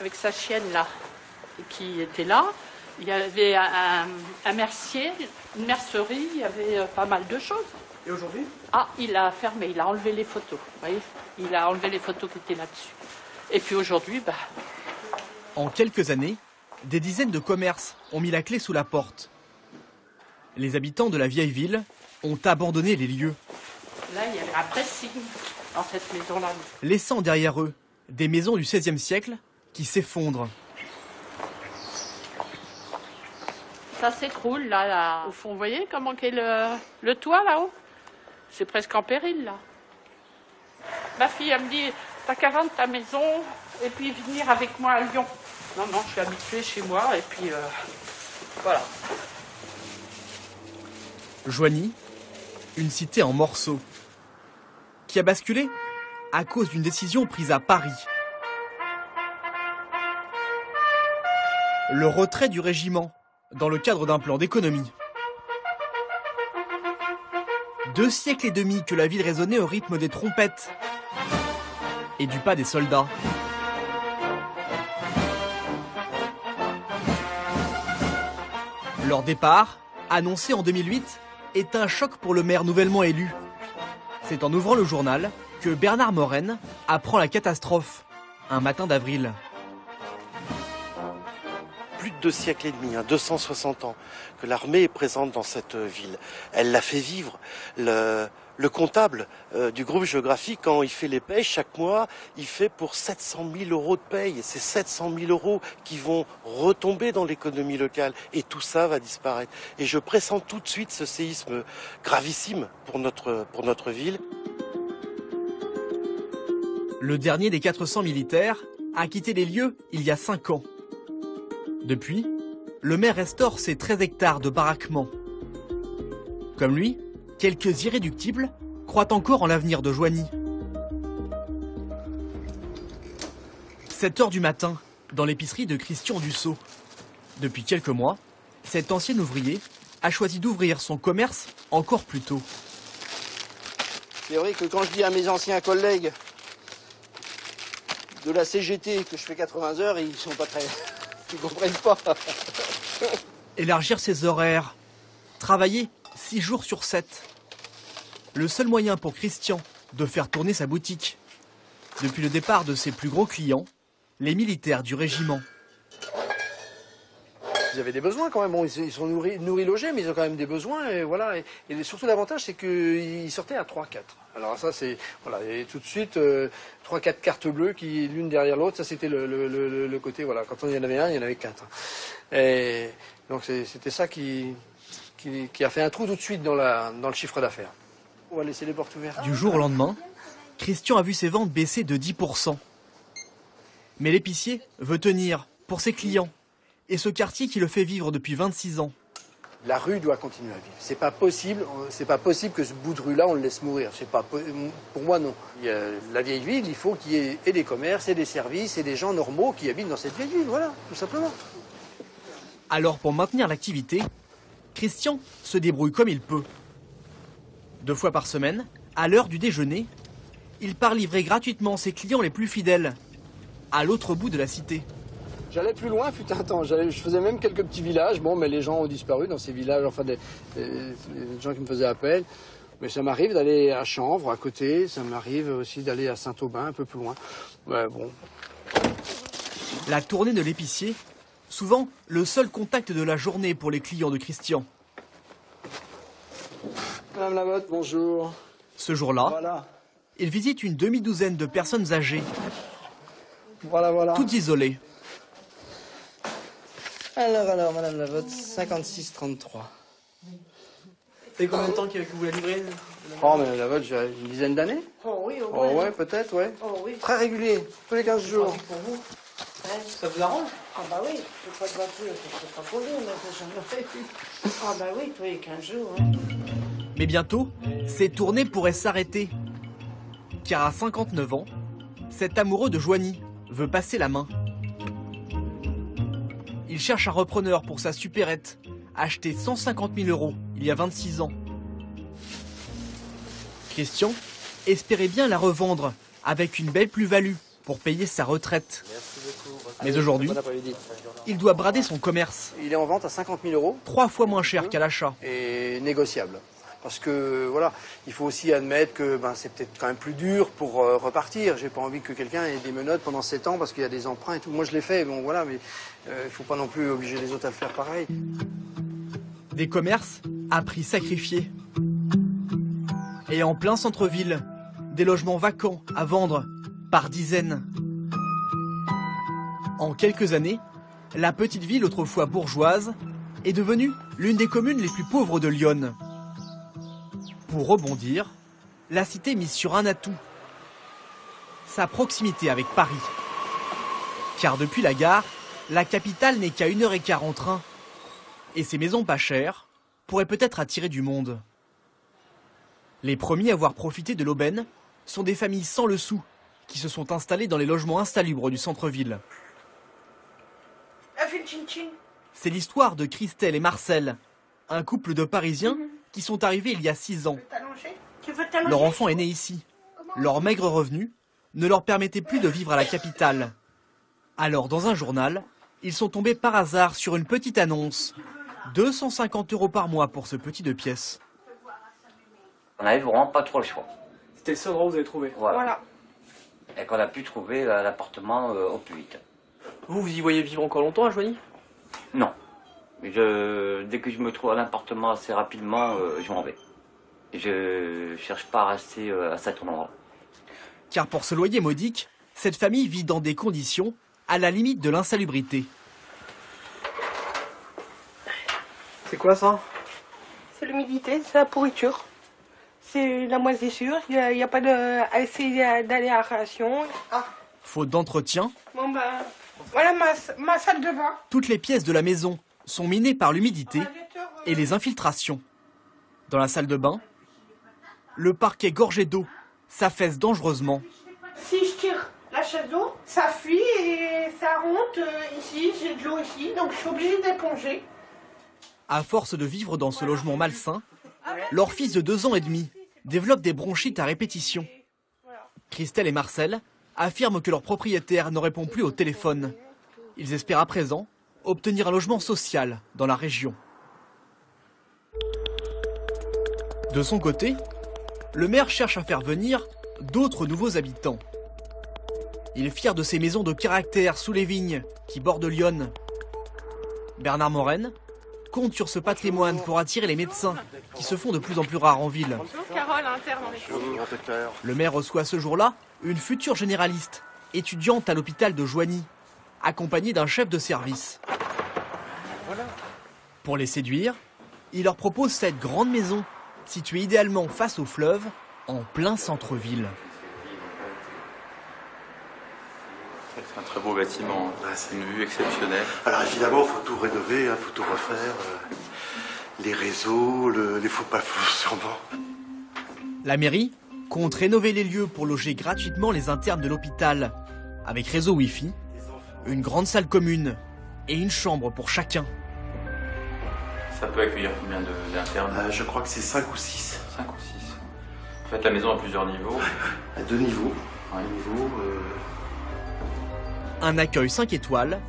avec sa chienne là, qui était là. Il y avait un mercier, une mercerie, il y avait pas mal de choses. Et aujourd'hui? Il a fermé, il a enlevé les photos. Vous voyez, il a enlevé les photos qui étaient là-dessus. Et puis aujourd'hui, En quelques années, des dizaines de commerces ont mis la clé sous la porte. Les habitants de la vieille ville ont abandonné les lieux. Là, il y avait un pressing dans cette maison-là. Laissant derrière eux des maisons du XVIe siècle qui s'effondrent. Ça s'écroule là, au fond. Vous voyez comment est le toit là-haut? C'est presque en péril là. Ma fille, elle me dit, t'as qu'à vendre ta maison et puis venir avec moi à Lyon. Non, je suis habituée chez moi et puis voilà. Joigny, une cité en morceaux, qui a basculé à cause d'une décision prise à Paris. Le retrait du régiment dans le cadre d'un plan d'économie. 2 siècles et demi que la ville résonnait au rythme des trompettes et du pas des soldats. Leur départ, annoncé en 2008, est un choc pour le maire nouvellement élu. C'est en ouvrant le journal que Bernard Morenne apprend la catastrophe, un matin d'avril. Plus de 2 siècles et demi, 260 ans, que l'armée est présente dans cette ville. Elle l'a fait vivre. Le comptable du groupe géographique, quand il fait les payes, chaque mois, il fait pour 700 000 euros de paye. C'est 700 000 euros qui vont retomber dans l'économie locale. Et tout ça va disparaître. Et je pressens tout de suite ce séisme gravissime pour notre ville. Le dernier des 400 militaires a quitté les lieux il y a 5 ans. Depuis, le maire restaure ses 13 hectares de baraquement. Comme lui, quelques irréductibles croient encore en l'avenir de Joigny. 7 heures du matin, dans l'épicerie de Christian Dussault. Depuis quelques mois, cet ancien ouvrier a choisi d'ouvrir son commerce encore plus tôt. C'est vrai que quand je dis à mes anciens collègues de la CGT que je fais 80 heures, ils sont pas très... ils comprennent pas. Élargir ses horaires, travailler 6 jours sur 7. Le seul moyen pour Christian de faire tourner sa boutique. Depuis le départ de ses plus gros clients, les militaires du régiment. Ils avaient des besoins quand même. Bon, ils sont nourris, logés, mais ils ont quand même des besoins. Et voilà. Et surtout l'avantage, c'est qu'ils sortaient à 3-4. Alors ça, c'est voilà. Et tout de suite, 3-4 cartes bleues qui l'une derrière l'autre. Ça, c'était le côté. Voilà. Quand il y en avait un, il y en avait 4. Et donc c'était ça qui a fait un trou tout de suite dans le chiffre d'affaires. On va laisser les portes ouvertes. Du jour au lendemain, Christian a vu ses ventes baisser de 10%. Mais l'épicier veut tenir pour ses clients et ce quartier qui le fait vivre depuis 26 ans. La rue doit continuer à vivre. C'est pas possible que ce bout de rue-là, on le laisse mourir. Pour moi, non. Il y a la vieille ville, il faut qu'il y ait et des commerces, et des services, et des gens normaux qui habitent dans cette vieille ville, voilà, tout simplement. Alors, pour maintenir l'activité, Christian se débrouille comme il peut. 2 fois par semaine, à l'heure du déjeuner, il part livrer gratuitement ses clients les plus fidèles, à l'autre bout de la cité. J'allais plus loin, fut un temps. Je faisais même quelques petits villages. Bon, mais les gens ont disparu dans ces villages, enfin des gens qui me faisaient appel. Mais ça m'arrive d'aller à Chanvre, à côté. Ça m'arrive aussi d'aller à Saint-Aubin, un peu plus loin. Ouais, bon. La tournée de l'épicier, souvent le seul contact de la journée pour les clients de Christian. Madame Lamotte, bonjour. Ce jour-là, voilà. Il visite une demi-douzaine de personnes âgées, voilà. toutes isolées. Alors, Madame Lavotte, 56,33. Et combien de temps que vous la livrez? Oh, Madame Lavotte, j'ai une dizaine d'années. Oh oui, oh ouais, peut-être, ouais. Oh oui. Très régulier, tous les 15 jours. Pour vous. Ça vous arrange? Ah bah oui, je fais pas de voiture, je ne pas pour vous, mais j'en ai fait. Ah bah oui, tous les 15 jours. Hein. Mais bientôt, ces tournées pourraient s'arrêter. Car à 59 ans, cet amoureux de Joigny veut passer la main. Il cherche un repreneur pour sa supérette, achetée 150 000 € il y a 26 ans. Christian espérait bien la revendre avec une belle plus-value pour payer sa retraite. Mais aujourd'hui, il doit brader son commerce. Il est en vente à 50 000 €. 3 fois moins cher qu'à l'achat. Et négociable. Parce que voilà, il faut aussi admettre que c'est peut-être quand même plus dur pour repartir. J'ai pas envie que quelqu'un ait des menottes pendant 7 ans parce qu'il y a des emprunts et tout. Moi je l'ai fait, bon voilà, mais il faut pas non plus obliger les autres à le faire pareil. Des commerces à prix sacrifiés. Et en plein centre-ville, des logements vacants à vendre par dizaines. En quelques années, la petite ville autrefois bourgeoise est devenue l'une des communes les plus pauvres de Lyon. Pour rebondir, la cité mise sur un atout, sa proximité avec Paris. Car depuis la gare, la capitale n'est qu'à 1h15 en train. Et ces maisons pas chères pourraient peut-être attirer du monde. Les premiers à avoir profité de l'aubaine sont des familles sans le sou qui se sont installées dans les logements insalubres du centre-ville. C'est l'histoire de Christelle et Marcel, un couple de Parisiens qui sont arrivés il y a 6 ans. Leur enfant est né ici. Leur maigre revenu ne leur permettait plus de vivre à la capitale. Alors, dans un journal, ils sont tombés par hasard sur une petite annonce. 250 € par mois pour ce petit 2 pièces. On n'avait vraiment pas trop le choix. C'était le seul endroit où vous avez trouvé. Voilà. Et qu'on a pu trouver l'appartement au plus vite. Vous y voyez vivre encore longtemps à Joigny? Non. Dès que je me trouve un appartement assez rapidement, je m'en vais. Je cherche pas à rester à cet endroit. Car pour ce loyer modique, cette famille vit dans des conditions à la limite de l'insalubrité. C'est quoi ça? C'est l'humidité, c'est la pourriture. C'est la moisissure, il n'y a pas assez d'aération. Ah. Faute d'entretien, Bon voilà ma salle de bain. toutes les pièces de la maison sont minées par l'humidité et les infiltrations. Dans la salle de bain, le parquet gorgé d'eau s'affaisse dangereusement. Si je tire la chasse d'eau, ça fuit et ça remonte ici, j'ai de l'eau ici, donc je suis obligée d'éponger. À force de vivre dans ce logement malsain, leur fils de 2 ans et demi développe des bronchites à répétition. Christelle et Marcel affirment que leur propriétaire ne répond plus au téléphone. Ils espèrent à présent obtenir un logement social dans la région. De son côté, le maire cherche à faire venir d'autres nouveaux habitants. Il est fier de ces maisons de caractère sous les vignes qui bordent Lyon. Bernard Morenne compte sur ce patrimoine pour attirer les médecins qui se font de plus en plus rares en ville. Carole, interne en Le maire reçoit ce jour-là une future généraliste, étudiante à l'hôpital de Joigny, accompagnée d'un chef de service. Pour les séduire, il leur propose cette grande maison, située idéalement face au fleuve, en plein centre-ville. C'est un très beau bâtiment, c'est une vue exceptionnelle. Alors évidemment, il faut tout rénover, il faut tout refaire. Les réseaux, les faux pas fous sûrement. La mairie compte rénover les lieux pour loger gratuitement les internes de l'hôpital, avec réseau Wi-Fi, une grande salle commune et une chambre pour chacun. Ça peut accueillir combien d'internes? Je crois que c'est 5 ou 6. 5 ou 6. En fait, la maison a plusieurs niveaux. À 2 niveaux. Un accueil 5 étoiles,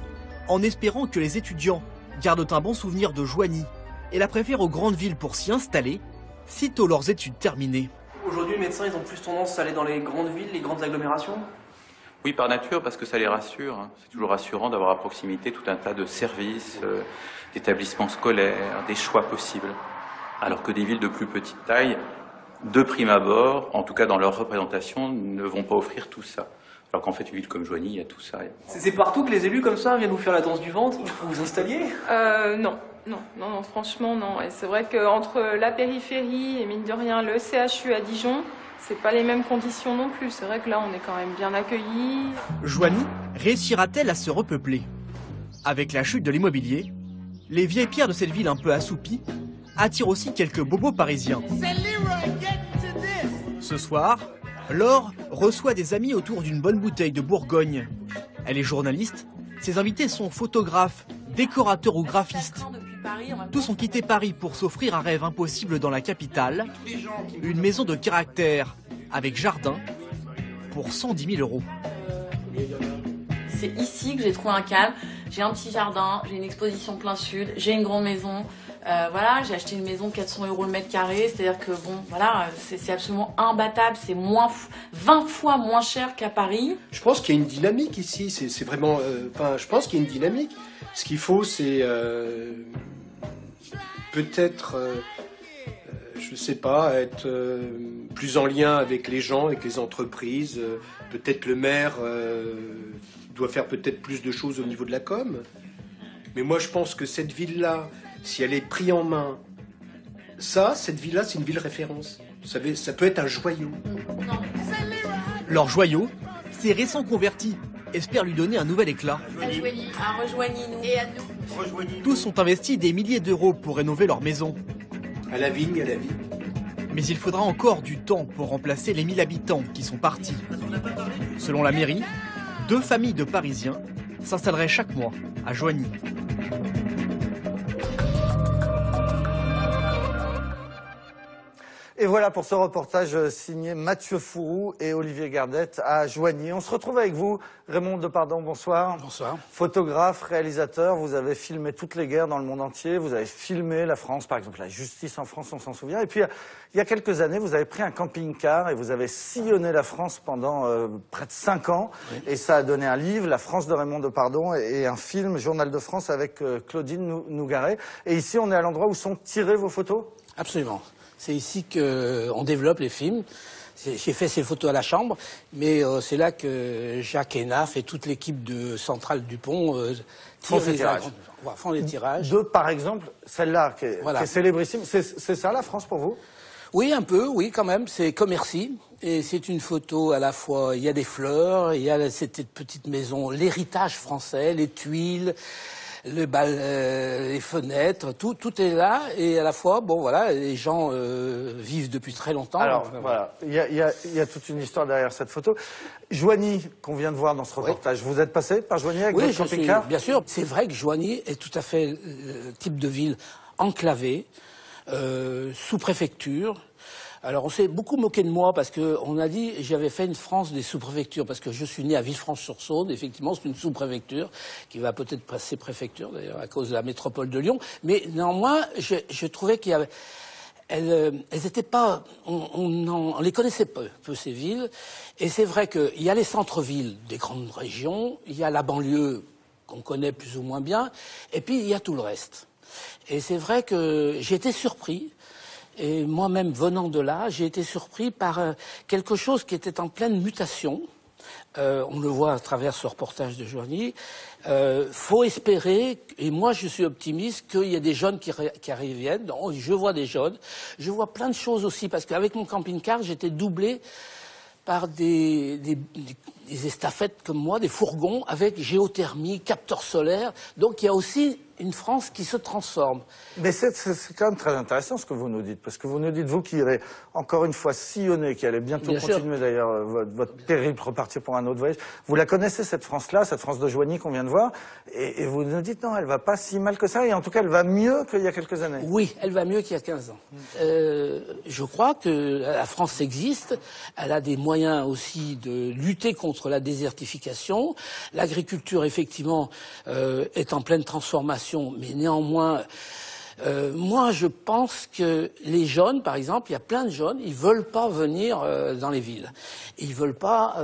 en espérant que les étudiants gardent un bon souvenir de Joigny et la préfèrent aux grandes villes pour s'y installer, sitôt leurs études terminées. Aujourd'hui, les médecins, ils ont plus tendance à aller dans les grandes villes, les grandes agglomérations? Oui, par nature, parce que ça les rassure. C'est toujours rassurant d'avoir à proximité tout un tas de services, d'établissements scolaires, des choix possibles. Alors que des villes de plus petite taille, de prime abord, en tout cas dans leur représentation, ne vont pas offrir tout ça. Alors qu'en fait, une ville comme Joigny, il y a tout ça. C'est partout que les élus comme ça viennent vous faire la danse du ventre? Vous vous installiez? Non, franchement, non. Et c'est vrai qu'entre la périphérie et mine de rien le CHU à Dijon, c'est pas les mêmes conditions non plus. C'est vrai que là, on est quand même bien accueillis. Joigny réussira-t-elle à se repeupler? Avec la chute de l'immobilier, les vieilles pierres de cette ville un peu assoupie attirent aussi quelques bobos parisiens. Ce soir, Laure reçoit des amis autour d'une bonne bouteille de Bourgogne. Elle est journaliste, ses invités sont photographes, décorateurs ou graphistes. Tous ont quitté Paris pour s'offrir un rêve impossible dans la capitale, une maison de caractère avec jardin pour 110 000 €. C'est ici que j'ai trouvé un calme. J'ai un petit jardin, j'ai une exposition plein sud, j'ai une grande maison. Voilà, j'ai acheté une maison 400 € le mètre carré, c'est-à-dire que bon, voilà, c'est absolument imbattable, c'est 20 fois moins cher qu'à Paris. Je pense qu'il y a une dynamique ici, c'est vraiment, je pense qu'il y a une dynamique. Ce qu'il faut, c'est peut-être, je sais pas, être plus en lien avec les gens, avec les entreprises. Peut-être le maire doit faire peut-être plus de choses au niveau de la com. Mais moi, je pense que cette ville-là, si elle est prise en main, cette ville-là, c'est une ville référence. Vous savez, ça peut être un joyau. Leur joyau, ces récents convertis, espèrent lui donner un nouvel éclat. Rejoignez-nous. Et à nous. Tous ont investi des milliers d'euros pour rénover leur maison. À la vigne, à la vie. Mais il faudra encore du temps pour remplacer les 1000 habitants qui sont partis. Selon la mairie, 2 familles de Parisiens s'installeraient chaque mois à Joigny. Et voilà pour ce reportage signé Mathieu Fourou et Olivier Gardette à Joigny. On se retrouve avec vous, Raymond Depardon, bonsoir. Bonsoir. Photographe, réalisateur, vous avez filmé toutes les guerres dans le monde entier, vous avez filmé la France, par exemple la justice en France, on s'en souvient. Et puis il y a quelques années, vous avez pris un camping-car et vous avez sillonné la France pendant près de 5 ans. Oui. Et ça a donné un livre, La France de Raymond Depardon, et un film, Journal de France, avec Claudine Nougaret. Et ici, on est à l'endroit où sont tirées vos photos? Absolument. C'est ici qu'on développe les films. J'ai fait ces photos à la chambre, mais c'est là que Jacques Hénaf et toute l'équipe de Centrale Dupont font les tirages. Par exemple, celle-là, qui est célébrissime. C'est ça la France pour vous? Oui, un peu, oui, quand même. C'est Commercy. Et c'est une photo à la fois, il y a des fleurs, il y a cette petite maison, l'héritage français, les tuiles, les fenêtres, tout est là, et à la fois, bon voilà, les gens vivent depuis très longtemps. Alors voilà, il y a toute une histoire derrière cette photo. Joigny, qu'on vient de voir dans ce reportage, vous êtes passé par Joigny avec votre camping-car? Bien sûr, c'est vrai que Joigny est tout à fait le type de ville enclavée, sous-préfecture. Alors on s'est beaucoup moqué de moi parce que on a dit j'avais fait une France des sous-préfectures parce que je suis né à Villefranche-sur-Saône. Effectivement, c'est une sous-préfecture qui va peut-être passer préfecture d'ailleurs à cause de la métropole de Lyon. Mais néanmoins, je trouvais qu'il y avait elles étaient pas, on les connaissait peu ces villes. Et c'est vrai qu'il y a les centres-villes des grandes régions, il y a la banlieue qu'on connaît plus ou moins bien, et puis il y a tout le reste. Et c'est vrai que j'ai été surpris. Et moi-même, venant de là, j'ai été surpris par quelque chose qui était en pleine mutation. On le voit à travers ce reportage de Joigny. Faut espérer, et moi je suis optimiste, qu'il y ait des jeunes qui reviennent. Donc, je vois des jeunes. Je vois plein de choses aussi, parce qu'avec mon camping-car, j'étais doublé par des des estafettes comme moi, des fourgons avec géothermie, capteurs solaires. Donc il y a aussi une France qui se transforme. Mais c'est quand même très intéressant ce que vous nous dites, parce que vous nous dites, vous qui irez encore une fois sillonner, qui allez bientôt continuer d'ailleurs votre périple, repartir pour un autre voyage. Vous la connaissez cette France-là, cette France de Joigny qu'on vient de voir, et vous nous dites non, elle va pas si mal que ça, et en tout cas elle va mieux qu'il y a quelques années. Oui, elle va mieux qu'il y a 15 ans. Je crois que la France existe, elle a des moyens aussi de lutter contre la désertification. L'agriculture effectivement est en pleine transformation. Mais néanmoins, moi je pense que les jeunes, par exemple, il y a plein de jeunes, ils veulent pas venir dans les villes. Ils veulent pas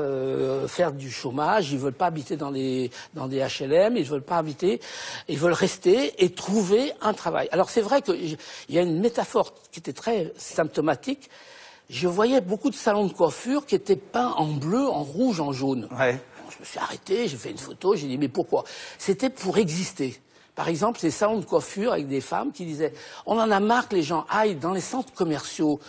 faire du chômage, ils veulent pas habiter dans des HLM, ils veulent pas habiter, ils veulent rester et trouver un travail. Alors c'est vrai qu'il y a une métaphore qui était très symptomatique. Je voyais beaucoup de salons de coiffure qui étaient peints en bleu, en rouge, en jaune. Ouais. Bon, je me suis arrêté, j'ai fait une photo, j'ai dit mais pourquoi? C'était pour exister. Par exemple, ces salons de coiffure avec des femmes qui disaient « On en a marre que les gens aillent dans les centres commerciaux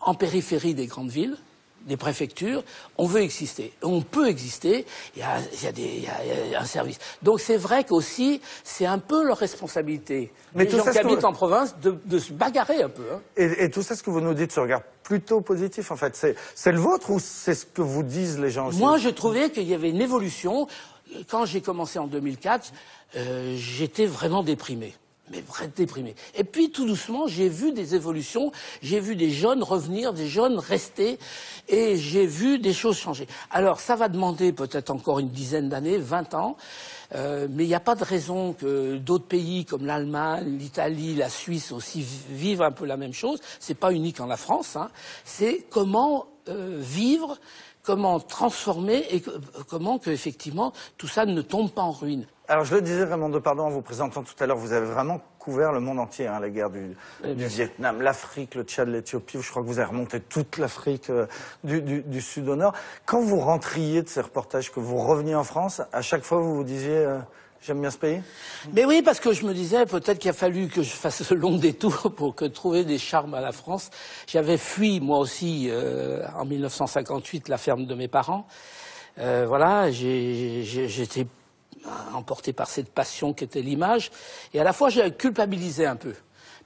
en périphérie des grandes villes, des préfectures, on veut exister. On peut exister, il y a un service. » Donc c'est vrai qu'aussi, c'est un peu leur responsabilité, les gens qui habitent en province, de se bagarrer un peu. Hein. Et tout ça, ce que vous nous dites, ce regard plutôt positif, en fait, c'est le vôtre ou c'est ce que vous disent les gens aussi? Moi, je trouvais qu'il y avait une évolution. Quand j'ai commencé en 2004, j'étais vraiment déprimé. Mais vraiment déprimé. Et puis, tout doucement, j'ai vu des évolutions, j'ai vu des jeunes revenir, des jeunes rester, et j'ai vu des choses changer. Alors, ça va demander peut-être encore une dizaine d'années, 20 ans, mais il n'y a pas de raison que d'autres pays comme l'Allemagne, l'Italie, la Suisse aussi vivent un peu la même chose. C'est pas unique en la France, hein. C'est comment vivre, comment transformer et comment que effectivement tout ça ne tombe pas en ruine. Alors je le disais, Raymond Depardon, en vous présentant tout à l'heure, vous avez vraiment couvert le monde entier, hein, la guerre du Vietnam, l'Afrique, le Tchad, l'Éthiopie. Je crois que vous avez remonté toute l'Afrique du sud au nord. Quand vous rentriez de ces reportages, que vous reveniez en France, à chaque fois vous vous disiez j'aime bien ce pays? Mais oui, parce que je me disais peut-être qu'il a fallu que je fasse ce long détour pour trouver des charmes à la France. J'avais fui moi aussi en 1958 la ferme de mes parents. Voilà, j'étais emporté par cette passion qu'était l'image, et à la fois j'ai culpabilisé un peu.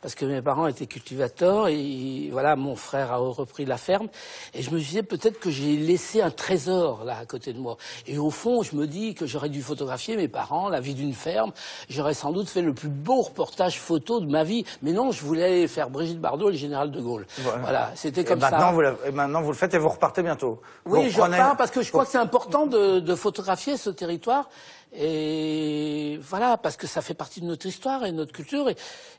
Parce que mes parents étaient cultivateurs et voilà, mon frère a repris la ferme. Et je me disais peut-être que j'ai laissé un trésor là à côté de moi. Et au fond, je me dis que j'aurais dû photographier mes parents, la vie d'une ferme. J'aurais sans doute fait le plus beau reportage photo de ma vie. Mais non, je voulais faire Brigitte Bardot et le général de Gaulle. Voilà, c'était comme ça. Et maintenant vous le faites et vous repartez bientôt. Oui, je repars parce que je crois que c'est important de photographier ce territoire. Et voilà, parce que ça fait partie de notre histoire et de notre culture.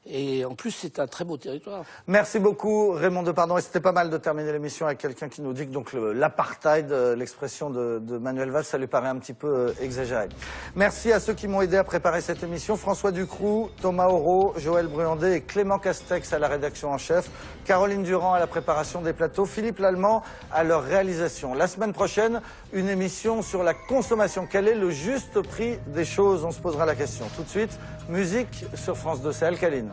Et en plus, c'est un très beau territoire. Merci beaucoup, Raymond Depardon. Et c'était pas mal de terminer l'émission avec quelqu'un qui nous dit que donc l'apartheid, l'expression de Manuel Valls, ça lui paraît un petit peu exagéré. Merci à ceux qui m'ont aidé à préparer cette émission. François Ducroux, Thomas Auro, Joël Bruandet et Clément Castex à la rédaction en chef. Caroline Durand à la préparation des plateaux. Philippe Lallemand à leur réalisation. La semaine prochaine, une émission sur la consommation. Quel est le juste prix des choses? On se posera la question. Tout de suite, musique sur France 2, c'est Alcaline.